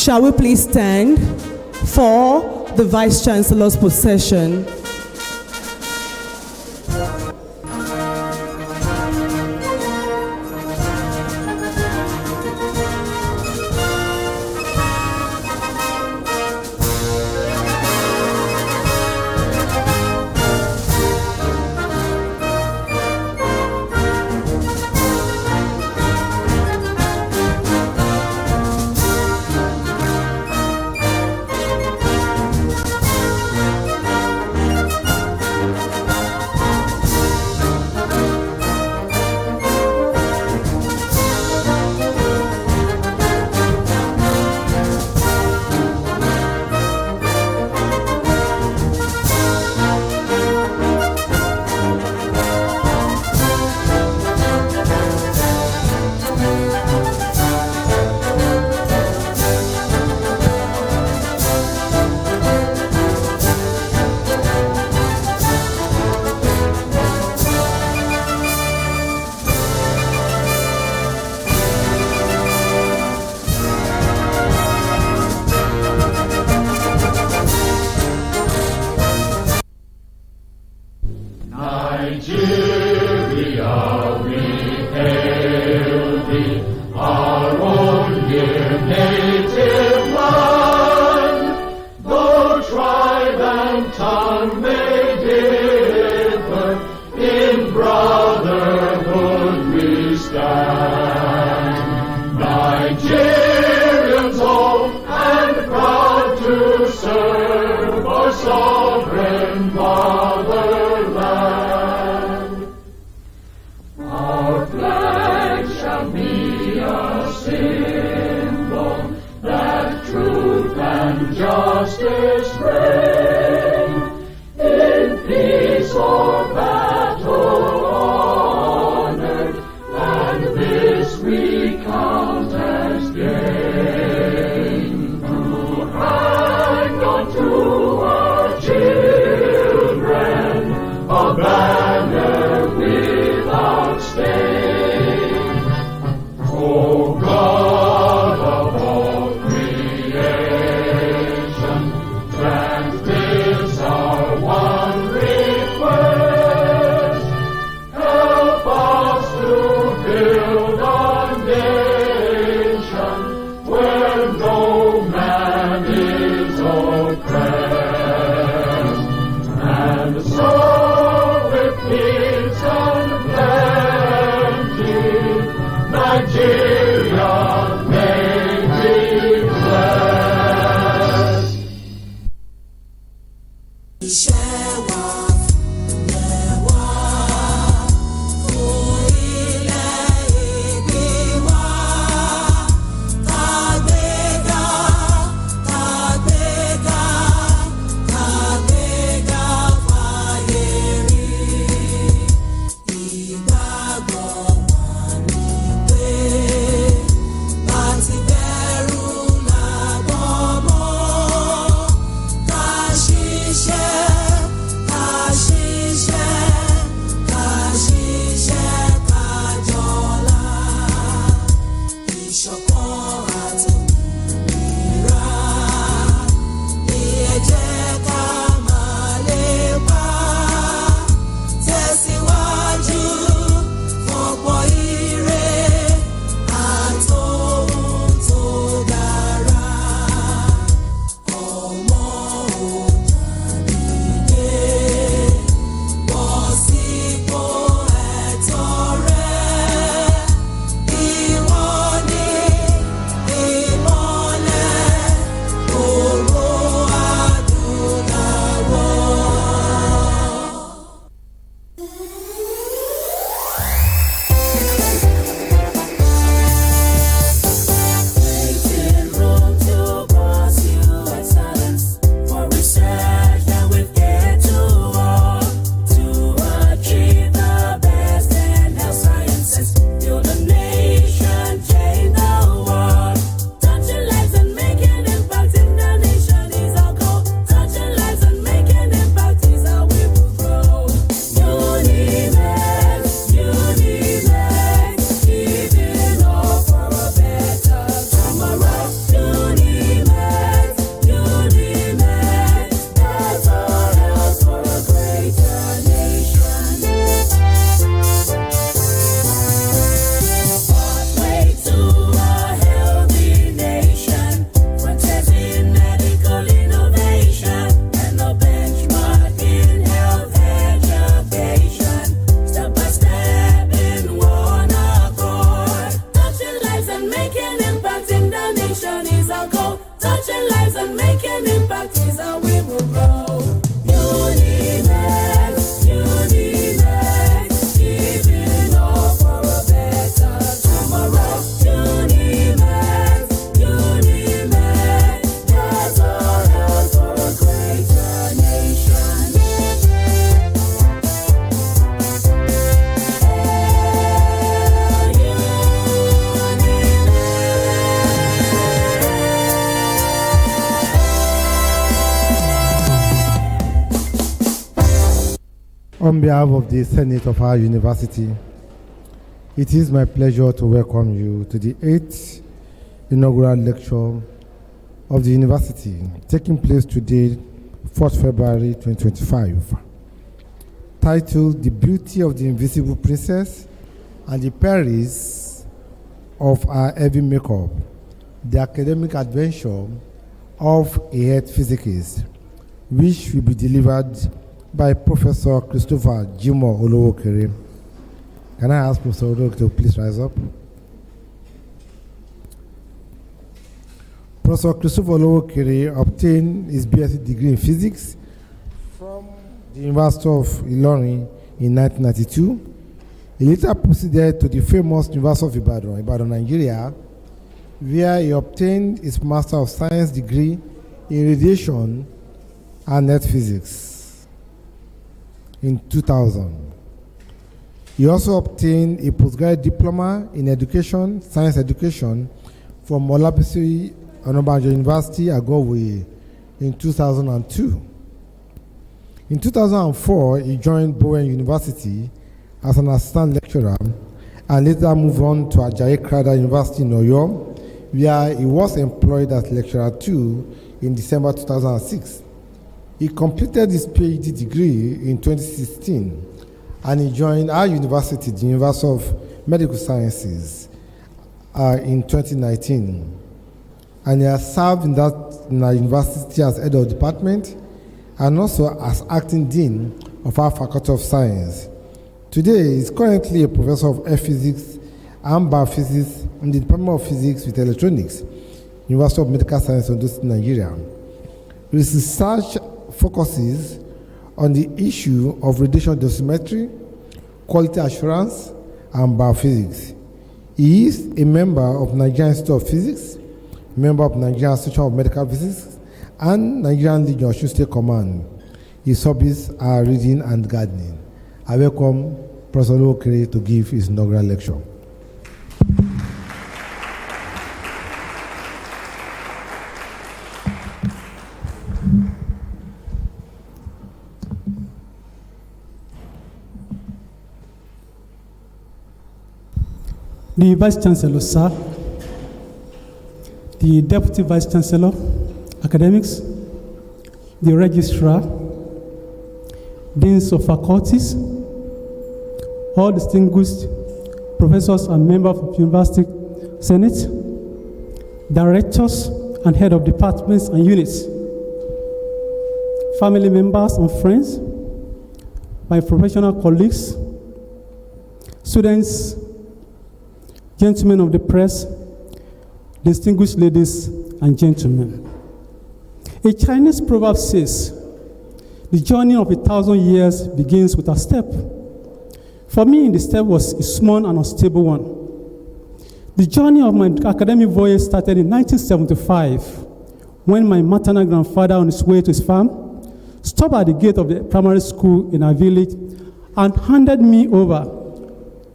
Shall we please stand for the Vice Chancellor's procession? In peace or battle. On behalf of the Senate of our university, it is my pleasure to welcome you to the 8th Inaugural Lecture of the university, taking place today, 4th February 2025, titled The Beauty of the Invisible Princess and the Perils of Our Heavy Makeup, the Academic Adventure of a Head Physicist, which will be delivered by Professor Christopher Jimoh Olowookere. Can I ask Professor Olowookere to please rise up? Professor Christopher Olowookere obtained his BSc degree in physics from the University of Ilorin in 1992. He later proceeded to the famous University of Ibadan, Nigeria, where he obtained his Master of Science degree in radiation and net physics in 2000. He also obtained a postgraduate diploma in education, science education from Olabisi Onabanjo University, Agowe, in 2002. In 2004, he joined Bowen University as an assistant lecturer and later moved on to Ajayi Crowther University in Oyo, where he was employed as lecturer 2 in December 2006. He completed his PhD degree in 2016 and he joined our university, the University of Medical Sciences, in 2019. And he has served in our university as head of department and also as acting dean of our Faculty of Science. Today, he is currently a professor of Earth Physics and Biophysics in the Department of Physics with Electronics, University of Medical Sciences, Ondo State, Nigeria. His research focuses on the issue of radiation dosimetry, quality assurance, and biophysics. He is a member of Nigerian Institute of Physics, member of Nigerian Association of Medical Physics, and Nigerian Legion Osun State Command. His hobbies are reading and gardening. I welcome Professor Olowookere to give his inaugural lecture. The Vice Chancellor, sir, the Deputy Vice Chancellor, Academics, the Registrar, Deans of Faculties, all distinguished professors and members of the University Senate, directors and head of departments and units, family members and friends, my professional colleagues, students, gentlemen of the press, distinguished ladies and gentlemen. A Chinese proverb says, the journey of 1,000 years begins with a step. For me, the step was a small and unstable one. The journey of my academic voyage started in 1975 when my maternal grandfather, on his way to his farm, stopped at the gate of the primary school in our village and handed me over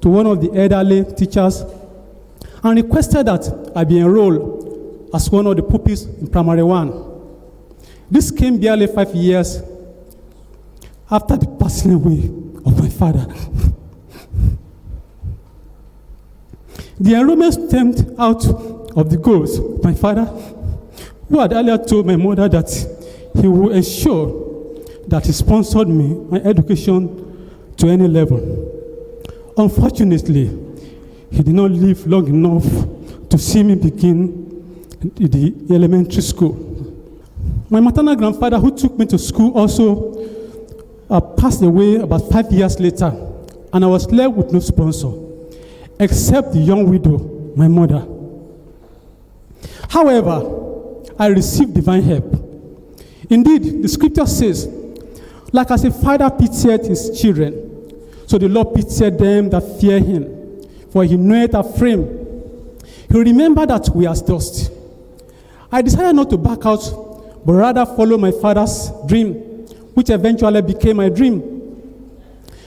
to one of the elderly teachers and requested that I be enrolled as one of the pupils in primary 1. This came barely 5 years after the passing away of my father. The enrollment stemmed out of the goals of my father, who had earlier told my mother that he would ensure that he sponsored me, my education, to any level. Unfortunately, he did not live long enough to see me begin the elementary school. My maternal grandfather, who took me to school, also passed away about 5 years later, and I was left with no sponsor, except the young widow, my mother. However, I received divine help. Indeed, the scripture says, like as a father pitied his children, so the Lord pitied them that fear him. For he knoweth our frame. He remembered that we are dust. I decided not to back out, but rather follow my father's dream, which eventually became my dream.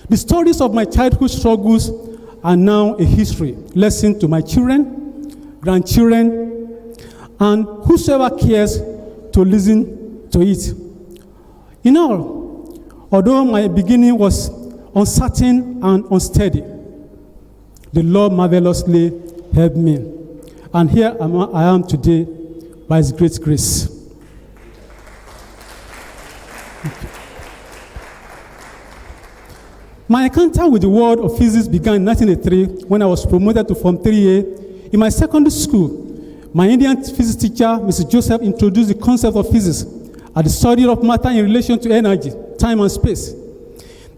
The stories of my childhood struggles are now a history, lesson to my children, grandchildren, and whosoever cares to listen to it. In all, although my beginning was uncertain and unsteady. The Lord marvelously helped me. And here I am today by His great grace. My encounter with the world of physics began in 1983 when I was promoted to Form 3A. In my secondary school, my Indian physics teacher, Mrs. Joseph, introduced the concept of physics as the study of matter in relation to energy, time, and space.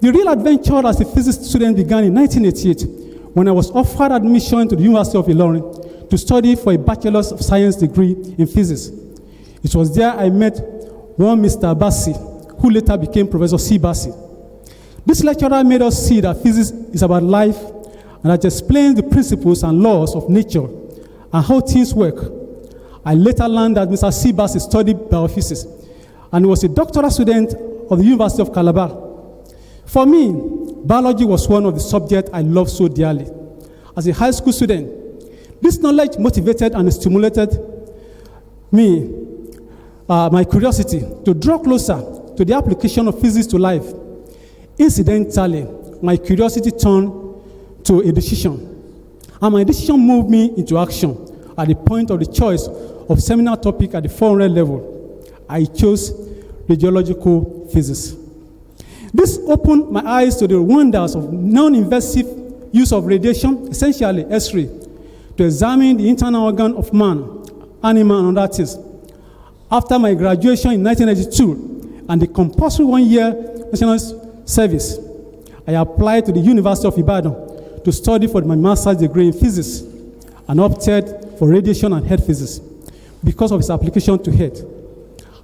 The real adventure as a physics student began in 1988 when I was offered admission to the University of Ilorin to study for a Bachelor's of Science degree in physics. It was there I met one Mr. Bassi, who later became Professor C. Bassi. This lecturer made us see that physics is about life and that explains the principles and laws of nature and how things work. I later learned that Mr. C. Bassi studied biophysics and was a doctoral student of the University of Calabar. For me, biology was one of the subjects I loved so dearly. As a high school student, this knowledge motivated and stimulated me, my curiosity to draw closer to the application of physics to life. Incidentally, my curiosity turned to a decision, and my decision moved me into action at the point of the choice of seminar topic at the 400 level. I chose radiological physics. This opened my eyes to the wonders of non-invasive use of radiation, essentially X-ray, to examine the internal organ of man, animal, and other things. After my graduation in 1982 and the compulsory one-year national service, I applied to the University of Ibadan to study for my master's degree in physics and opted for radiation and head physics because of its application to head.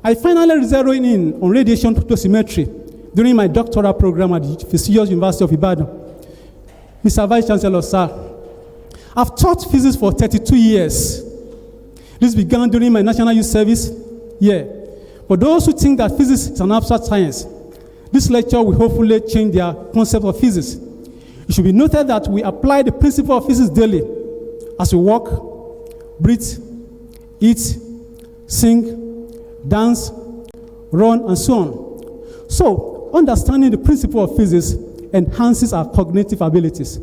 I finally zeroed in on radiation dosimetry during my doctoral program at the Physicist University of Ibadan. Mr. Vice Chancellor, sir, I've taught physics for 32 years. This began during my national youth service year. For those who think that physics is an abstract science, this lecture will hopefully change their concept of physics. It should be noted that we apply the principle of physics daily as we walk, breathe, eat, sing, dance, run, and so on. So, understanding the principle of physics enhances our cognitive abilities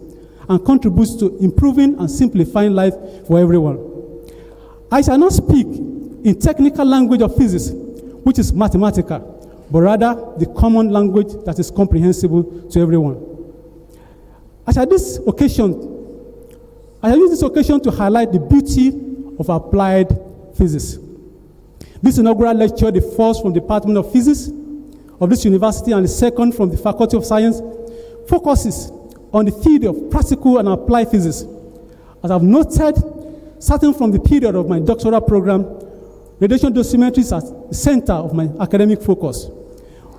and contributes to improving and simplifying life for everyone. I shall not speak in technical language of physics, which is mathematical, but rather the common language that is comprehensible to everyone. I shall use this occasion to highlight the beauty of applied physics. This inaugural lecture, the first from the Department of Physics of this university and the second from the Faculty of Science, focuses on the field of practical and applied physics. As I've noted, starting from the period of my doctoral program, radiation dosimetry is at the center of my academic focus.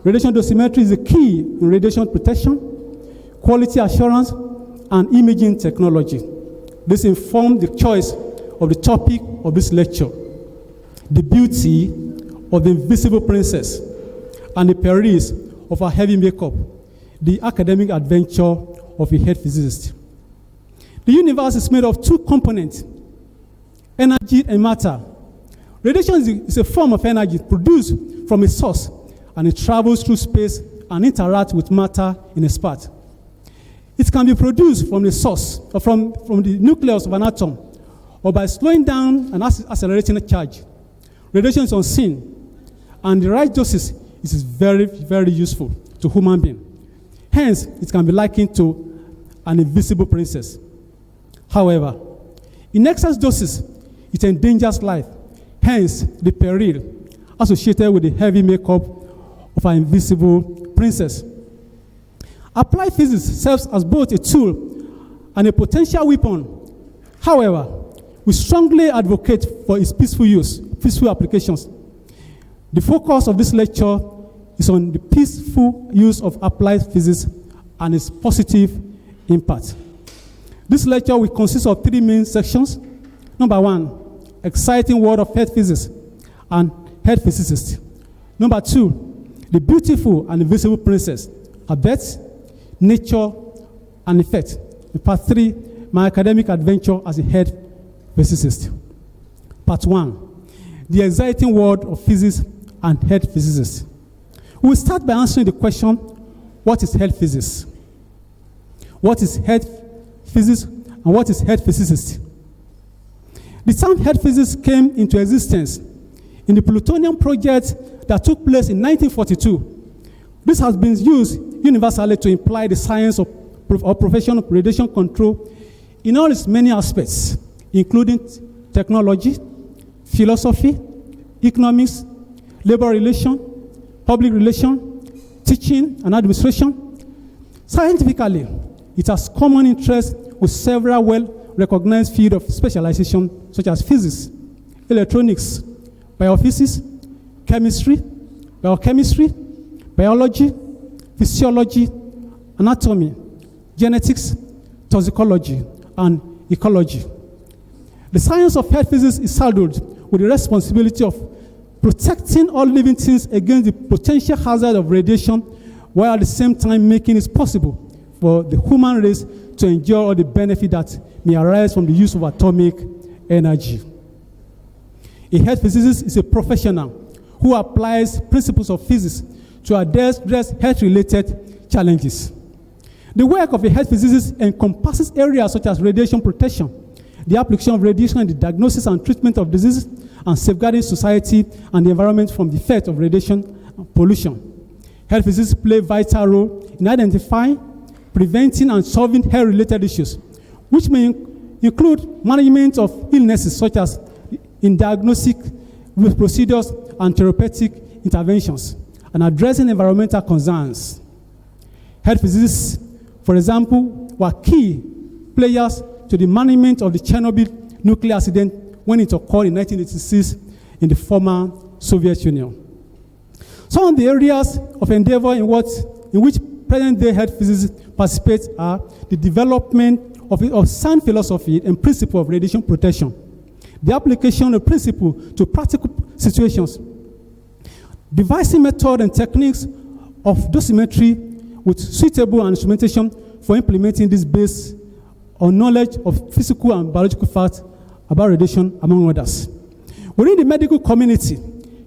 Radiation dosimetry is the key in radiation protection, quality assurance, and imaging technology. This informed the choice of the topic of this lecture, the beauty of the invisible princess and the perils of her heavy makeup, the academic adventure of a head physicist. The universe is made of two components, energy and matter. Radiation is a form of energy produced from a source, and it travels through space and interacts with matter in a spot. It can be produced from the source, or from the nucleus of an atom, or by slowing down and accelerating a charge. Radiation is unseen, and the right doses is very, very useful to human beings. Hence, it can be likened to an invisible princess. However, in excess doses, it endangers life. Hence, the peril associated with the heavy makeup of an invisible princess. Applied physics serves as both a tool and a potential weapon. However, we strongly advocate for its peaceful use, peaceful applications. The focus of this lecture is on the peaceful use of applied physics and its positive impact. This lecture will consist of three main sections. Number one, exciting world of head physics and head physicist. Number two, the beautiful and invisible princess, her birth, nature, and effect. And part three, my academic adventure as a head physicist. Part one, the exciting world of physics and head physicist. We will start by answering the question, what is head physics? what is head physics, and what is head physicist. The term head physics came into existence in the plutonium project that took place in 1942. This has been used universally to imply the science of profession of radiation control in all its many aspects, including technology, philosophy, economics, labor relation, public relation, teaching and administration. Scientifically, it has common interest with several well-recognized fields of specialization such as physics, electronics, biophysics, chemistry, biochemistry, biology, physiology, anatomy, genetics, toxicology, and ecology. The science of head physics is saddled with the responsibility of protecting all living things against the potential hazard of radiation, while at the same time making it possible for the human race to enjoy all the benefit that may arise from the use of atomic energy. A head physicist is a professional who applies principles of physics to address health-related challenges. The work of a health physicist encompasses areas such as radiation protection, the application of radiation in the diagnosis and treatment of diseases, and safeguarding society and the environment from the effect of radiation pollution. Health physicists play a vital role in identifying, preventing, and solving health-related issues, which may include management of illnesses such as in diagnostic procedures and therapeutic interventions, and addressing environmental concerns. Health physicists, for example, were key players to the management of the Chernobyl nuclear accident when it occurred in 1986 in the former Soviet Union. Some of the areas of endeavor in which present-day health physicists participate are the development of sound philosophy and principle of radiation protection, the application of principle to practical situations, devising method and techniques of dosimetry with suitable instrumentation for implementing this based on knowledge of physical and biological facts about radiation, among others. Within the medical community,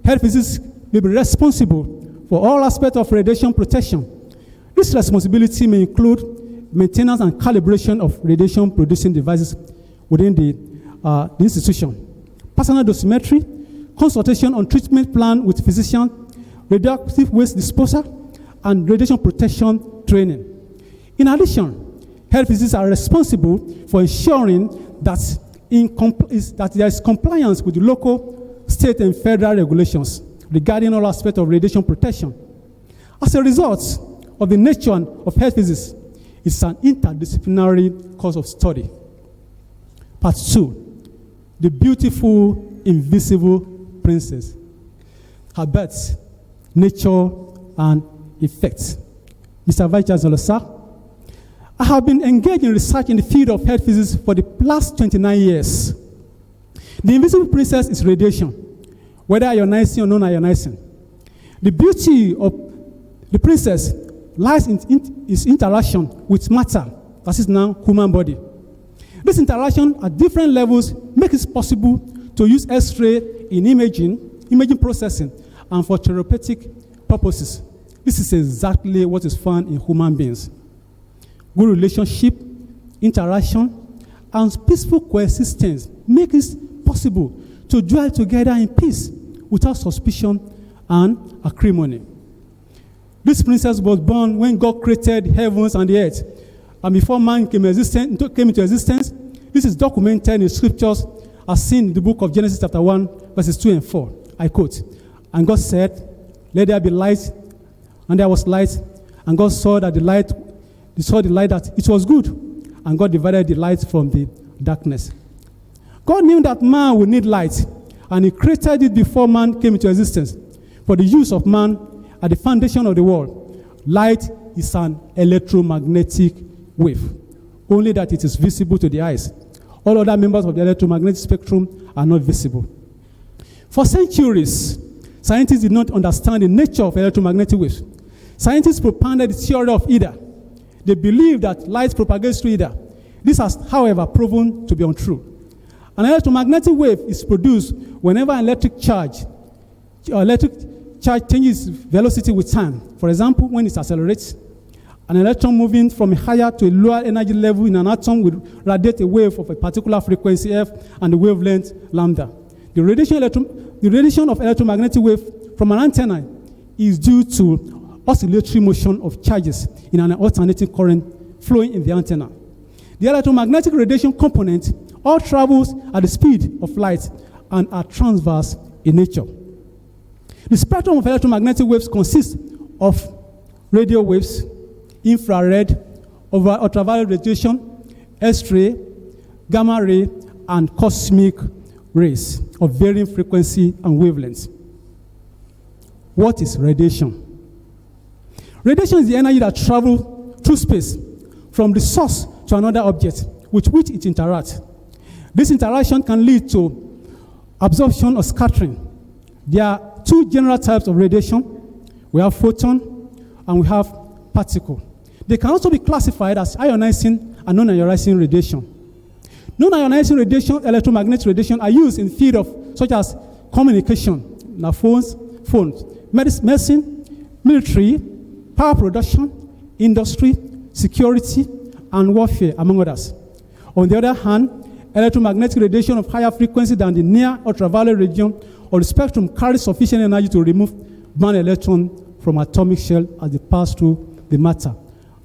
health physicists may be responsible for all aspects of radiation protection. This responsibility may include maintenance and calibration of radiation-producing devices within the institution, personal dosimetry, consultation on treatment plan with physicians, radioactive waste disposal, and radiation protection training. In addition, health physicists are responsible for ensuring that there is compliance with the local, state, and federal regulations regarding all aspects of radiation protection. As a result of the nature of health physics, it's an interdisciplinary course of study. Part 2, the beautiful, invisible princess. Her birth, nature, and effects. Mr. Vice Chancellor, sir, I have been engaged in research in the field of health physics for the last 29 years. The invisible princess is radiation, whether ionizing or non-ionizing. The beauty of the princess lies in its interaction with matter, that is now human body. This interaction at different levels makes it possible to use X-ray in imaging processing, and for therapeutic purposes. This is exactly what is found in human beings. Good relationship, interaction, and peaceful coexistence make it possible to dwell together in peace without suspicion and acrimony. This princess was born when God created the heavens and the earth. And before man came into existence, this is documented in scriptures as seen in the book of Genesis chapter 1, verses 2 and 4. I quote, "And God said, let there be light, and there was light. And God saw the light that it was good. And God divided the light from the darkness." God knew that man would need light, and he created it before man came into existence for the use of man at the foundation of the world. Light is an electromagnetic wave, only that it is visible to the eyes. All other members of the electromagnetic spectrum are not visible. For centuries, scientists did not understand the nature of electromagnetic waves. Scientists propounded the theory of ether. They believed that light propagates through ether. This has, however, proven to be untrue. An electromagnetic wave is produced whenever an electric charge changes velocity with time. For example, when it accelerates, an An electron moving from a higher to a lower energy level in an atom will radiate a wave of a particular frequency f and the wavelength lambda. The radiation of electromagnetic wave from an antenna is due to oscillatory motion of charges in an alternating current flowing in the antenna. The electromagnetic radiation component all travels at the speed of light and are transverse in nature. The spectrum of electromagnetic waves consists of radio waves, infrared, ultraviolet radiation, X-ray, gamma ray, and cosmic rays of varying frequency and wavelengths. What is radiation? Radiation is the energy that travels through space from the source to another object with which it interacts. This interaction can lead to absorption or scattering. There are two general types of radiation. We have photon and we have particle. They can also be classified as ionizing and non-ionizing radiation. Non-ionizing radiation, electromagnetic radiation, are used in fields such as communication, now phones, medicine, military, power production, industry, security, and warfare, among others. On the other hand, electromagnetic radiation of higher frequency than the near ultraviolet region or the spectrum carries sufficient energy to remove bound electrons from atomic shell as they pass through the matter,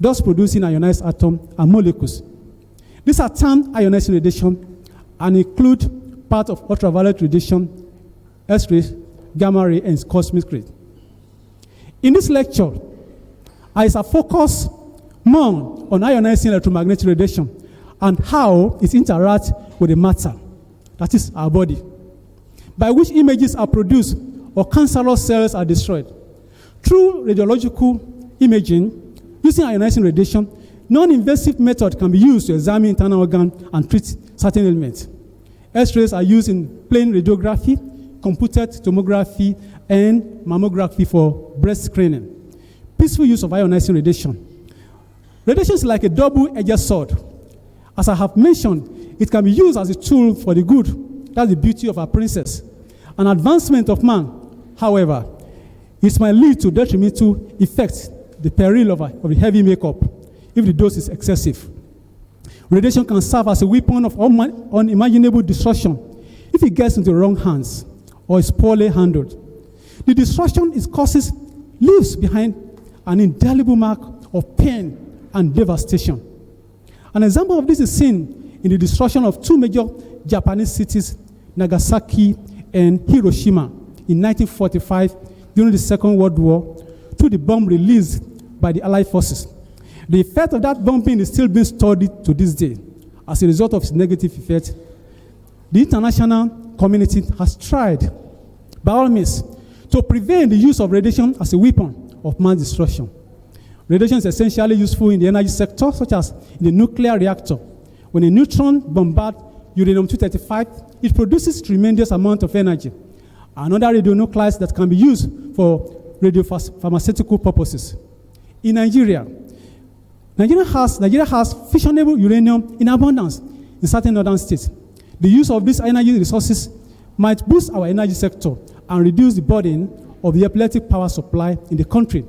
thus producing ionized atoms and molecules. These are termed ionizing radiation and include part of ultraviolet radiation, X-rays, gamma ray, and cosmic ray. In this lecture, I shall focus more on ionizing electromagnetic radiation and how it interacts with the matter, that is our body, by which images are produced or cancerous cells are destroyed. Through radiological imaging, using ionizing radiation, non-invasive method can be used to examine internal organs and treat certain ailments. X-rays are used in plain radiography, computed tomography, and mammography for breast screening. Peaceful use of ionizing radiation. Radiation is like a double-edged sword. As I have mentioned, it can be used as a tool for the good. That's the beauty of our princess. An advancement of man, however, it might lead to detrimental effects, the peril of the heavy makeup, if the dose is excessive. Radiation can serve as a weapon of unimaginable destruction if it gets into the wrong hands or is poorly handled. The destruction it causes leaves behind an indelible mark of pain and devastation. An example of this is seen in the destruction of two major Japanese cities, Nagasaki and Hiroshima, in 1945 during the Second World War through the bomb released by the Allied forces. The effect of that bombing is still being studied to this day. As a result of its negative effect, the international community has tried, by all means, to prevent the use of radiation as a weapon of mass destruction. Radiation is essentially useful in the energy sector, such as in the nuclear reactor. When a neutron bombards uranium-235, it produces tremendous amount of energy. Another radionuclides that can be used for radiopharmaceutical purposes. In Nigeria has fissionable uranium in abundance in certain northern states. The use of these energy resources might boost our energy sector and reduce the burden of the epileptic power supply in the country.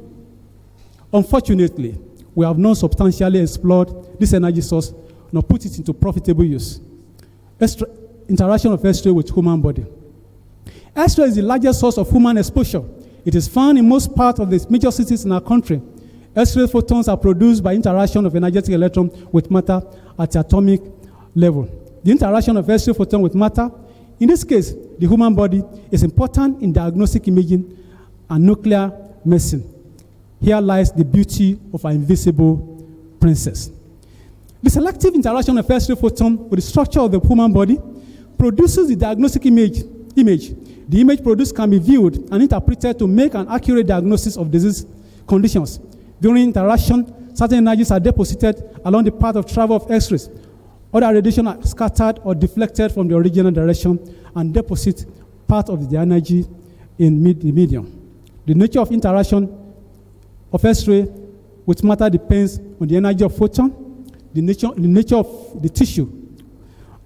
Unfortunately, we have not substantially explored this energy source nor put it into profitable use. Interaction of X-ray with human body. X-ray is the largest source of human exposure. It is found in most parts of the major cities in our country. X-ray photons are produced by interaction of energetic electrons with matter at the atomic level. The interaction of X-ray photon with matter, in this case, the human body, is important in diagnostic imaging and nuclear medicine. Here lies the beauty of our invisible princess. The selective interaction of X-ray photon with the structure of the human body produces the diagnostic image. The image produced can be viewed and interpreted to make an accurate diagnosis of disease conditions. During interaction, certain energies are deposited along the path of travel of X-rays. Other radiation are scattered or deflected from the original direction and deposit part of the energy in the medium. The nature of interaction of X-ray with matter depends on the energy of photon, the nature of the tissue,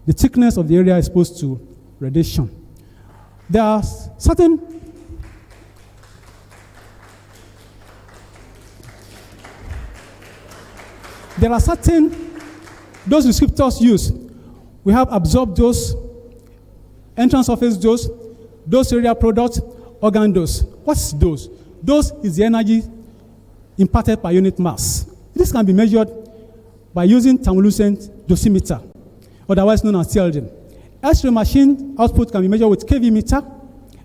the thickness of the area exposed to radiation. There are certain There are certain dose descriptors used. We have absorbed dose, entrance surface dose, dose area product, organ dose. What's dose? Dose is the energy imparted per unit mass. This can be measured by using thermolucent dosimeter, otherwise known as TLD. X-ray machine output can be measured with kV meter.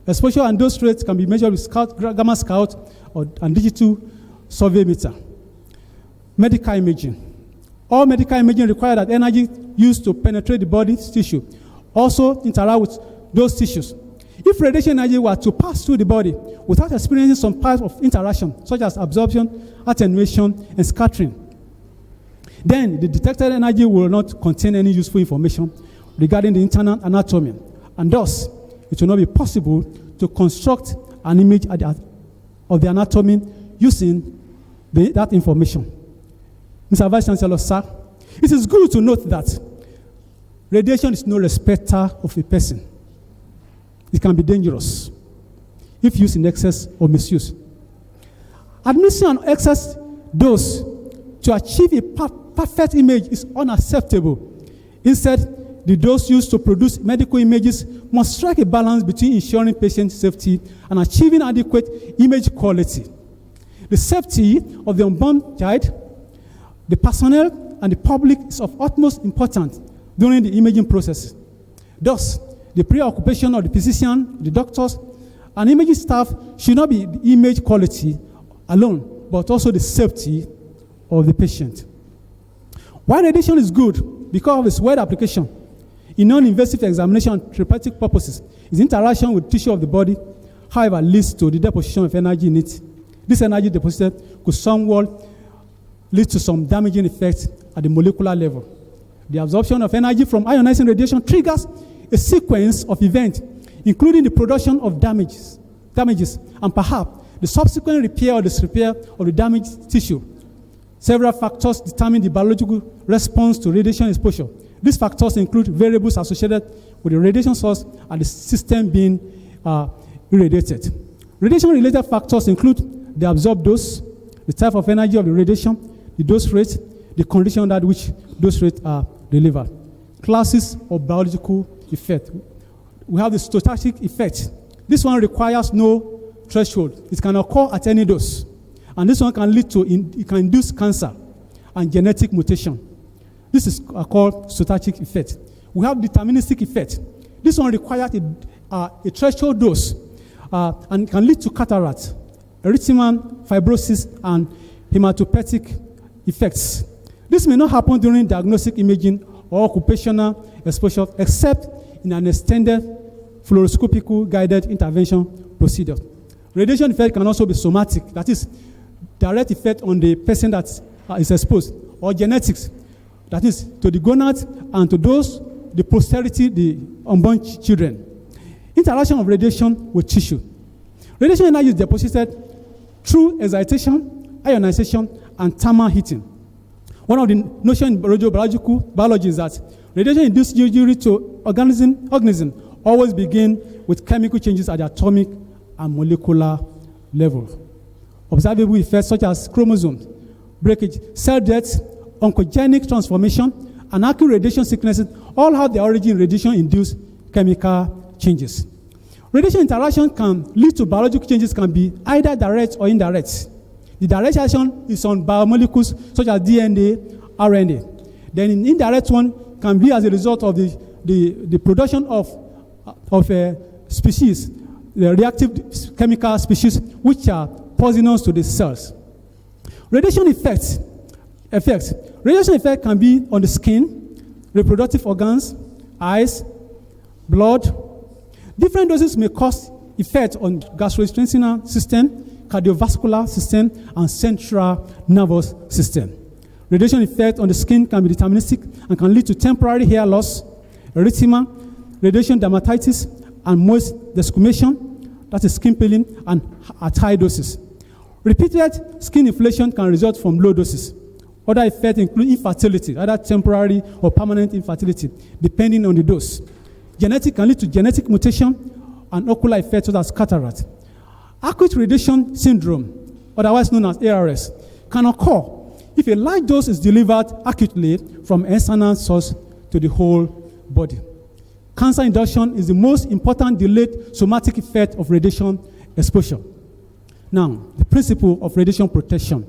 Exposure and dose rate can be measured with gamma scout and digital survey meter. Medical imaging. All medical imaging require that energy used to penetrate the body's tissue also interact with those tissues. If radiation energy were to pass through the body without experiencing some type of interaction, such as absorption, attenuation, and scattering, then the detected energy will not contain any useful information regarding the internal anatomy, and thus it will not be possible to construct an image of the anatomy using that information. Mr. Vice Chancellor, sir, it is good to note that radiation is no respecter of a person. It can be dangerous if used in excess or misuse. Administering an excess dose to achieve a perfect image is unacceptable. Instead, the dose used to produce medical images must strike a balance between ensuring patient safety and achieving adequate image quality. The safety of the unborn child, the personnel, and the public is of utmost importance during the imaging process. Thus, the preoccupation of the physician, the doctors, and imaging staff should not be the image quality alone, but also the safety of the patient. While radiation is good because of its wide application in non-invasive examination and therapeutic purposes, its interaction with tissue of the body, however, leads to the deposition of energy in it. This energy deposited could somewhat lead to some damaging effects at the molecular level. The absorption of energy from ionizing radiation triggers a sequence of events, including the production of damages, and perhaps the subsequent repair or disrepair of the damaged tissue. Several factors determine the biological response to radiation exposure. These factors include variables associated with the radiation source and the system being irradiated. Radiation-related factors include the absorbed dose, the type of energy of the radiation, the dose rate, the condition under which dose rates are delivered. Classes of biological effect. We have the stochastic effect. This one requires no threshold. It can occur at any dose. And this one can lead to, it can induce cancer and genetic mutation. This is called stochastic effect. We have deterministic effect. This one requires a threshold dose and can lead to cataract, erythema, fibrosis, and hematopoietic effects. This may not happen during diagnostic imaging or occupational exposure, except in an extended fluoroscopic guided intervention procedure. Radiation effect can also be somatic, that is, direct effect on the person that is exposed, or genetics, that is, to the gonads and to those, the posterity, the unborn children. Interaction of radiation with tissue. Radiation energy is deposited through excitation, ionization, and thermal heating. One of the notions in radiobiological biology is that radiation-induced injury to organism always begin with chemical changes at the atomic and molecular level. Observable effects such as chromosome breakage, cell death, oncogenic transformation, and acute radiation sicknesses all have their origin in radiation-induced chemical changes. Radiation interaction can lead to biological changes, can be either direct or indirect. The direct action is on biomolecules such as DNA, RNA. Then an indirect one can be as a result of the production of a species, the reactive chemical species, which are poisonous to the cells. Radiation effects. Radiation effect can be on the skin, reproductive organs, eyes, blood. Different doses may cause effect on gastrointestinal system, cardiovascular system, and central nervous system. Radiation effect on the skin can be deterministic and can lead to temporary hair loss, erythema, radiation dermatitis, and moist desquamation, that is skin peeling, and at high doses. Repeated skin inflammation can result from low doses. Other effects include infertility, either temporary or permanent infertility, depending on the dose. Genetic can lead to genetic mutation and ocular effects such as cataract. Acute radiation syndrome, otherwise known as ARS, can occur if a large dose is delivered acutely from external source to the whole body. Cancer induction is the most important delayed somatic effect of radiation exposure. Now, the principle of radiation protection.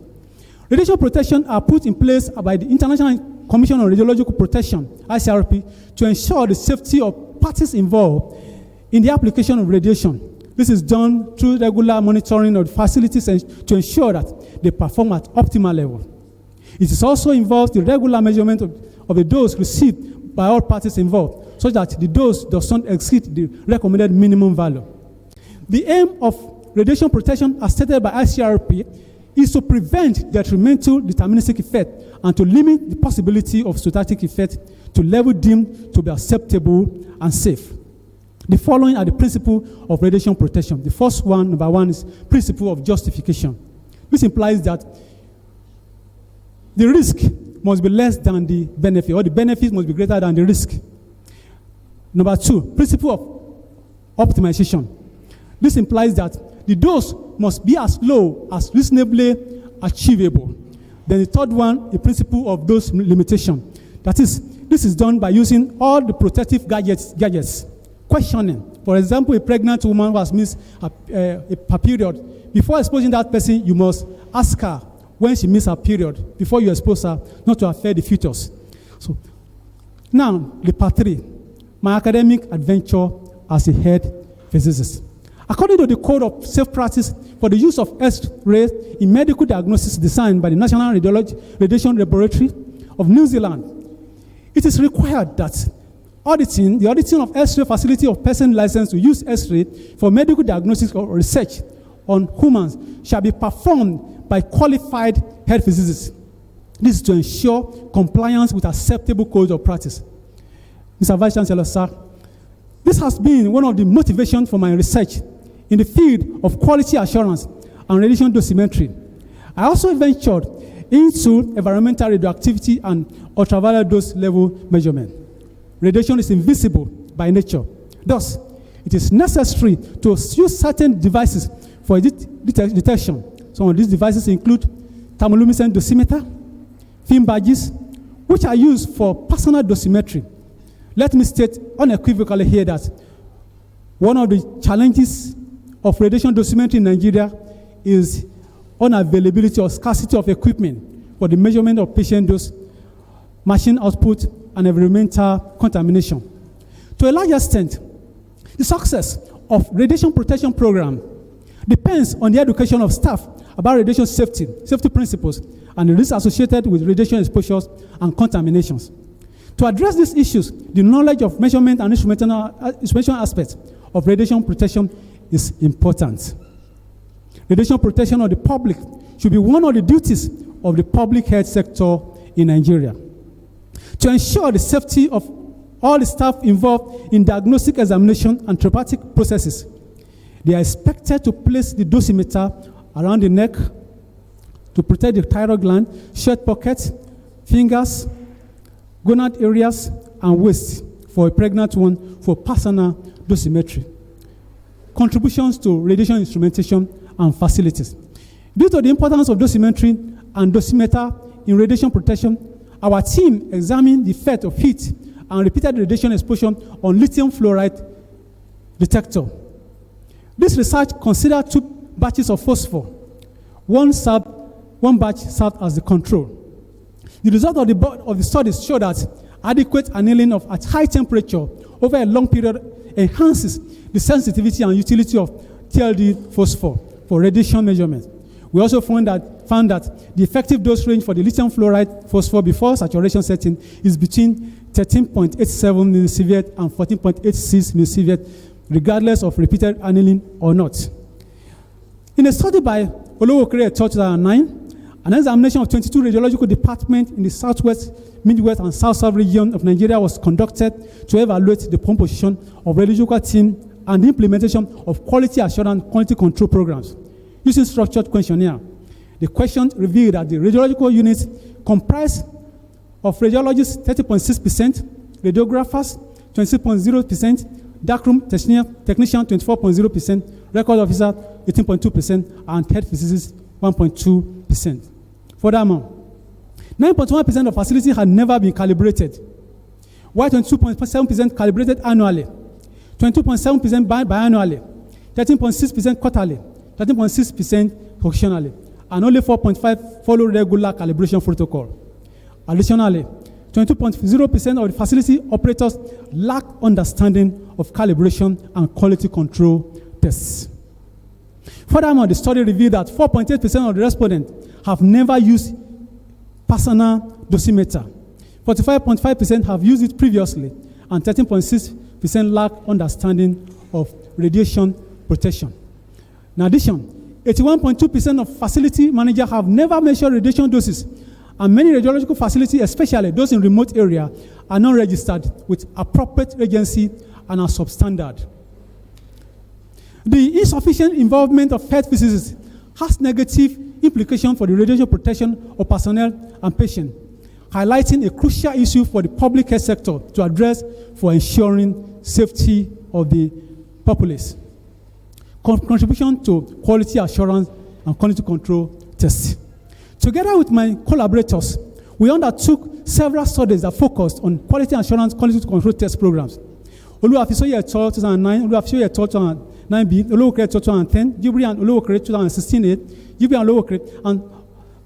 Radiation protection are put in place by the International Commission on Radiological Protection, ICRP, to ensure the safety of parties involved in the application of radiation. This is done through regular monitoring of the facilities to ensure that they perform at optimal level. It is also involves the regular measurement of the dose received by all parties involved, such that the dose does not exceed the recommended minimum value. The aim of radiation protection, as stated by ICRP, is to prevent detrimental deterministic effect and to limit the possibility of stochastic effect to level deemed to be acceptable and safe. The following are the principles of radiation protection. The first one, number one, is principle of justification. This implies that the risk must be less than the benefit, or the benefit must be greater than the risk. Number two, principle of optimization. This implies that the dose must be as low as reasonably achievable. Then the third one, the principle of dose limitation. That is, this is done by using all the protective gadgets. Questioning. For example, a pregnant woman who has missed her period. Before exposing that person, you must ask her when she missed her period, before you expose her, not to affect the fetus. So, now, the part 3, my academic adventure as a head physicist. According to the Code of Safe Practice for the use of X-rays in medical diagnosis designed by the National Radiation Laboratory of New Zealand, it is required that the auditing of X-ray facility of person licensed to use X-ray for medical diagnosis or research on humans shall be performed by qualified head physicists. This is to ensure compliance with acceptable codes of practice. Mr. Vice Chancellor, sir, this has been one of the motivations for my research in the field of quality assurance and radiation dosimetry. I also ventured into environmental radioactivity and ultraviolet dose level measurement. Radiation is invisible by nature. Thus, it is necessary to use certain devices for detection. Some of these devices include thermoluminescent dosimeter, film badges, which are used for personal dosimetry. Let me state unequivocally here that one of the challenges of radiation dosimetry in Nigeria is unavailability or scarcity of equipment for the measurement of patient dose, machine output, and environmental contamination. To a large extent, the success of radiation protection program depends on the education of staff about radiation safety principles, and the risks associated with radiation exposures and contaminations. To address these issues, the knowledge of measurement and instrumentation aspects of radiation protection is important. Radiation protection of the public should be one of the duties of the public health sector in Nigeria. To ensure the safety of all the staff involved in diagnostic examination and therapeutic processes, they are expected to place the dosimeter around the neck to protect the thyroid gland, shirt pockets, fingers, gonad areas, and waist for a pregnant one for personal dosimetry. Contributions to radiation instrumentation and facilities. Due to the importance of dosimetry and dosimeter in radiation protection, our team examined the effect of heat and repeated radiation exposure on lithium fluoride detector. This research considered 2 batches of phosphor. One batch served as the control. The result of the studies showed that adequate annealing at high temperature over a long period enhances the sensitivity and utility of TLD phosphor for radiation measurement. We also found that the effective dose range for the lithium fluoride phosphor before saturation setting is between 13.87 millisievert and 14.86 millisievert, regardless of repeated annealing or not. In a study by Olowookere et al. 2009, an examination of 22 radiological departments in the southwest, midwest, and south-south region of Nigeria was conducted to evaluate the composition of radiological team and the implementation of quality assurance and quality control programs using structured questionnaire. The questions revealed that the radiological units comprise of radiologists 30.6%, radiographers 26.0%, darkroom technician 24.0%, record officer 18.2%, and head physicist 1.2%. Furthermore, 9.1% of facilities had never been calibrated, while 22.7% calibrated annually, 22.7% biannually, 13.6% quarterly, 13.6% occasionally, and only 4.5% follow regular calibration protocol. Additionally, 22.0% of the facility operators lack understanding of calibration and quality control tests. Furthermore, the study revealed that 4.8% of the respondents have never used personal dosimeter. 45.5% have used it previously, and 13.6% lack understanding of radiation protection. In addition, 81.2% of facility managers have never measured radiation doses, and many radiological facilities, especially those in remote areas, are not registered with appropriate agency and are substandard. The insufficient involvement of health physicists has negative implications for the radiation protection of personnel and patients, highlighting a crucial issue for the public health sector to address for ensuring safety of the populace. Contribution to quality assurance and quality control tests. Together with my collaborators, we undertook several studies that focused on quality assurance, quality control test programs. Olowookere et al. 2009, Olowookere et al. 2009b, Olowookere et al. 2010, Jimoh and Olowookere 2016a, Jimoh and Olowookere, and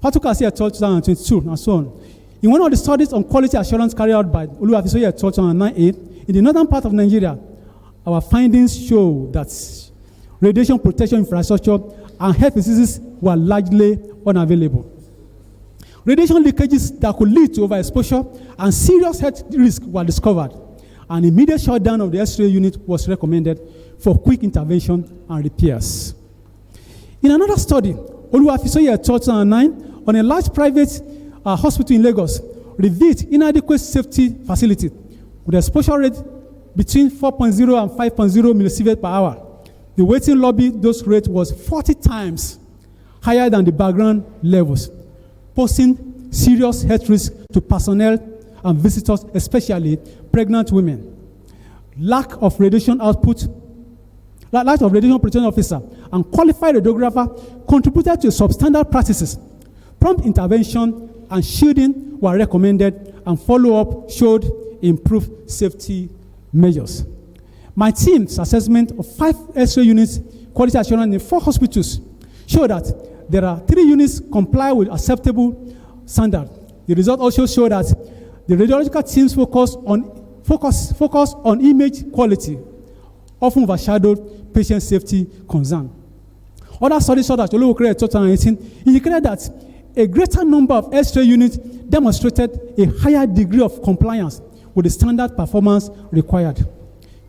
Patukasi et al. 2022, and so on. In one of the studies on quality assurance carried out by Olowookere et al. 2009a, in the northern part of Nigeria, our findings show that radiation protection infrastructure and health physicists were largely unavailable. Radiation leakages that could lead to overexposure and serious health risks were discovered. An immediate shutdown of the X-ray unit was recommended for quick intervention and repairs. In another study, Olowookere et al. 2009 on a large private hospital in Lagos revealed inadequate safety facility with exposure rate between 4.0 and 5.0 millisievert per hour. The waiting lobby dose rate was 40 times higher than the background levels, posing serious health risks to personnel and visitors, especially pregnant women. Lack of radiation output, lack of radiation protection officer, and qualified radiographer contributed to substandard practices. Prompt intervention and shielding were recommended, and follow-up showed improved safety measures. My team's assessment of 5 X-ray units quality assurance in 4 hospitals showed that there are 3 units comply with acceptable standard. The result also showed that the radiological team's focus on image quality often overshadowed patient safety concern. Other studies saw that Olowookere et al. 2018 indicated that a greater number of X-ray units demonstrated a higher degree of compliance with the standard performance required.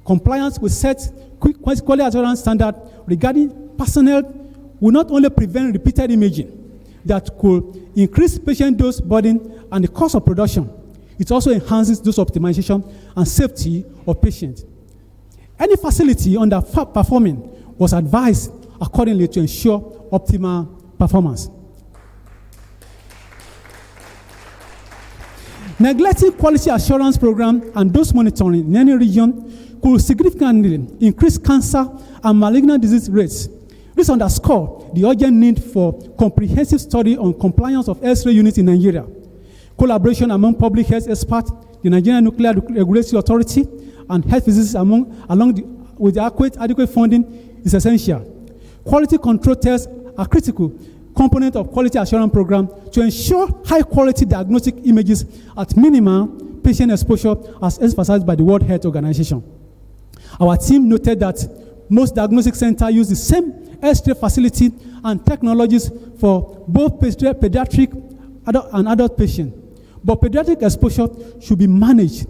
Compliance with set quality assurance standard regarding personnel will not only prevent repeated imaging that could increase patient dose burden and the cost of production, it also enhances dose optimization and safety of patients. Any facility underperforming was advised accordingly to ensure optimal performance. Neglecting quality assurance program and dose monitoring in any region could significantly increase cancer and malignant disease rates. This underscores the urgent need for comprehensive study on compliance of X-ray units in Nigeria. Collaboration among public health experts, the Nigerian Nuclear Regulatory Authority, and health physicists with adequate funding is essential. Quality control tests are critical component of quality assurance program to ensure high-quality diagnostic images at minimal patient exposure, as emphasized by the World Health Organization. Our team noted that most diagnostic centers use the same X-ray facility and technologies for both pediatric and adult patients, but pediatric exposure should be managed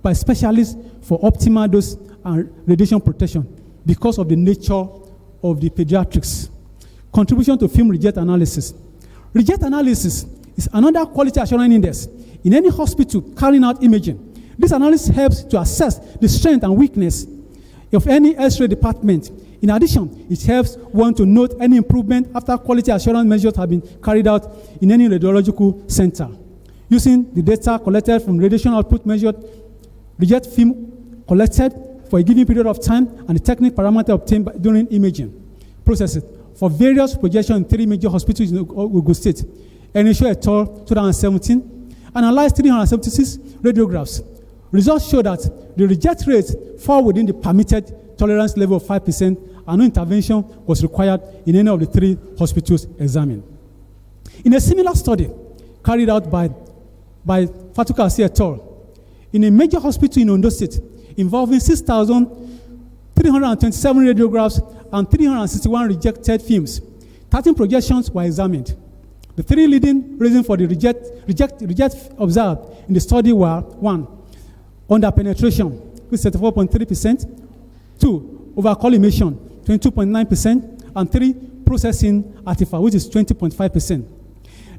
by specialists for optimal dose and radiation protection because of the nature of the pediatrics. Contribution to film reject analysis. Reject analysis is another quality assurance index in any hospital carrying out imaging. This analysis helps to assess the strength and weakness of any X-ray department. In addition, it helps one to note any improvement after quality assurance measures have been carried out in any radiological center. Using the data collected from radiation output measured, reject film collected for a given period of time, and the technical parameter obtained during imaging processes for various projections in 3 major hospitals in Ogun State. Inaugural Lecture 2017, analyzed 376 radiographs. Results show that the reject rates fall within the permitted tolerance level of 5%, and no intervention was required in any of the 3 hospitals examined. In a similar study carried out by Fatuka et al. In a major hospital in Ondo State involving 6,327 radiographs and 361 rejected films, 13 projections were examined. The 3 leading reasons for the reject observed in the study were: 1, under-penetration, which is 34.3%, 2, over-collimation, 22.9%, and 3, processing artifact, which is 20.5%.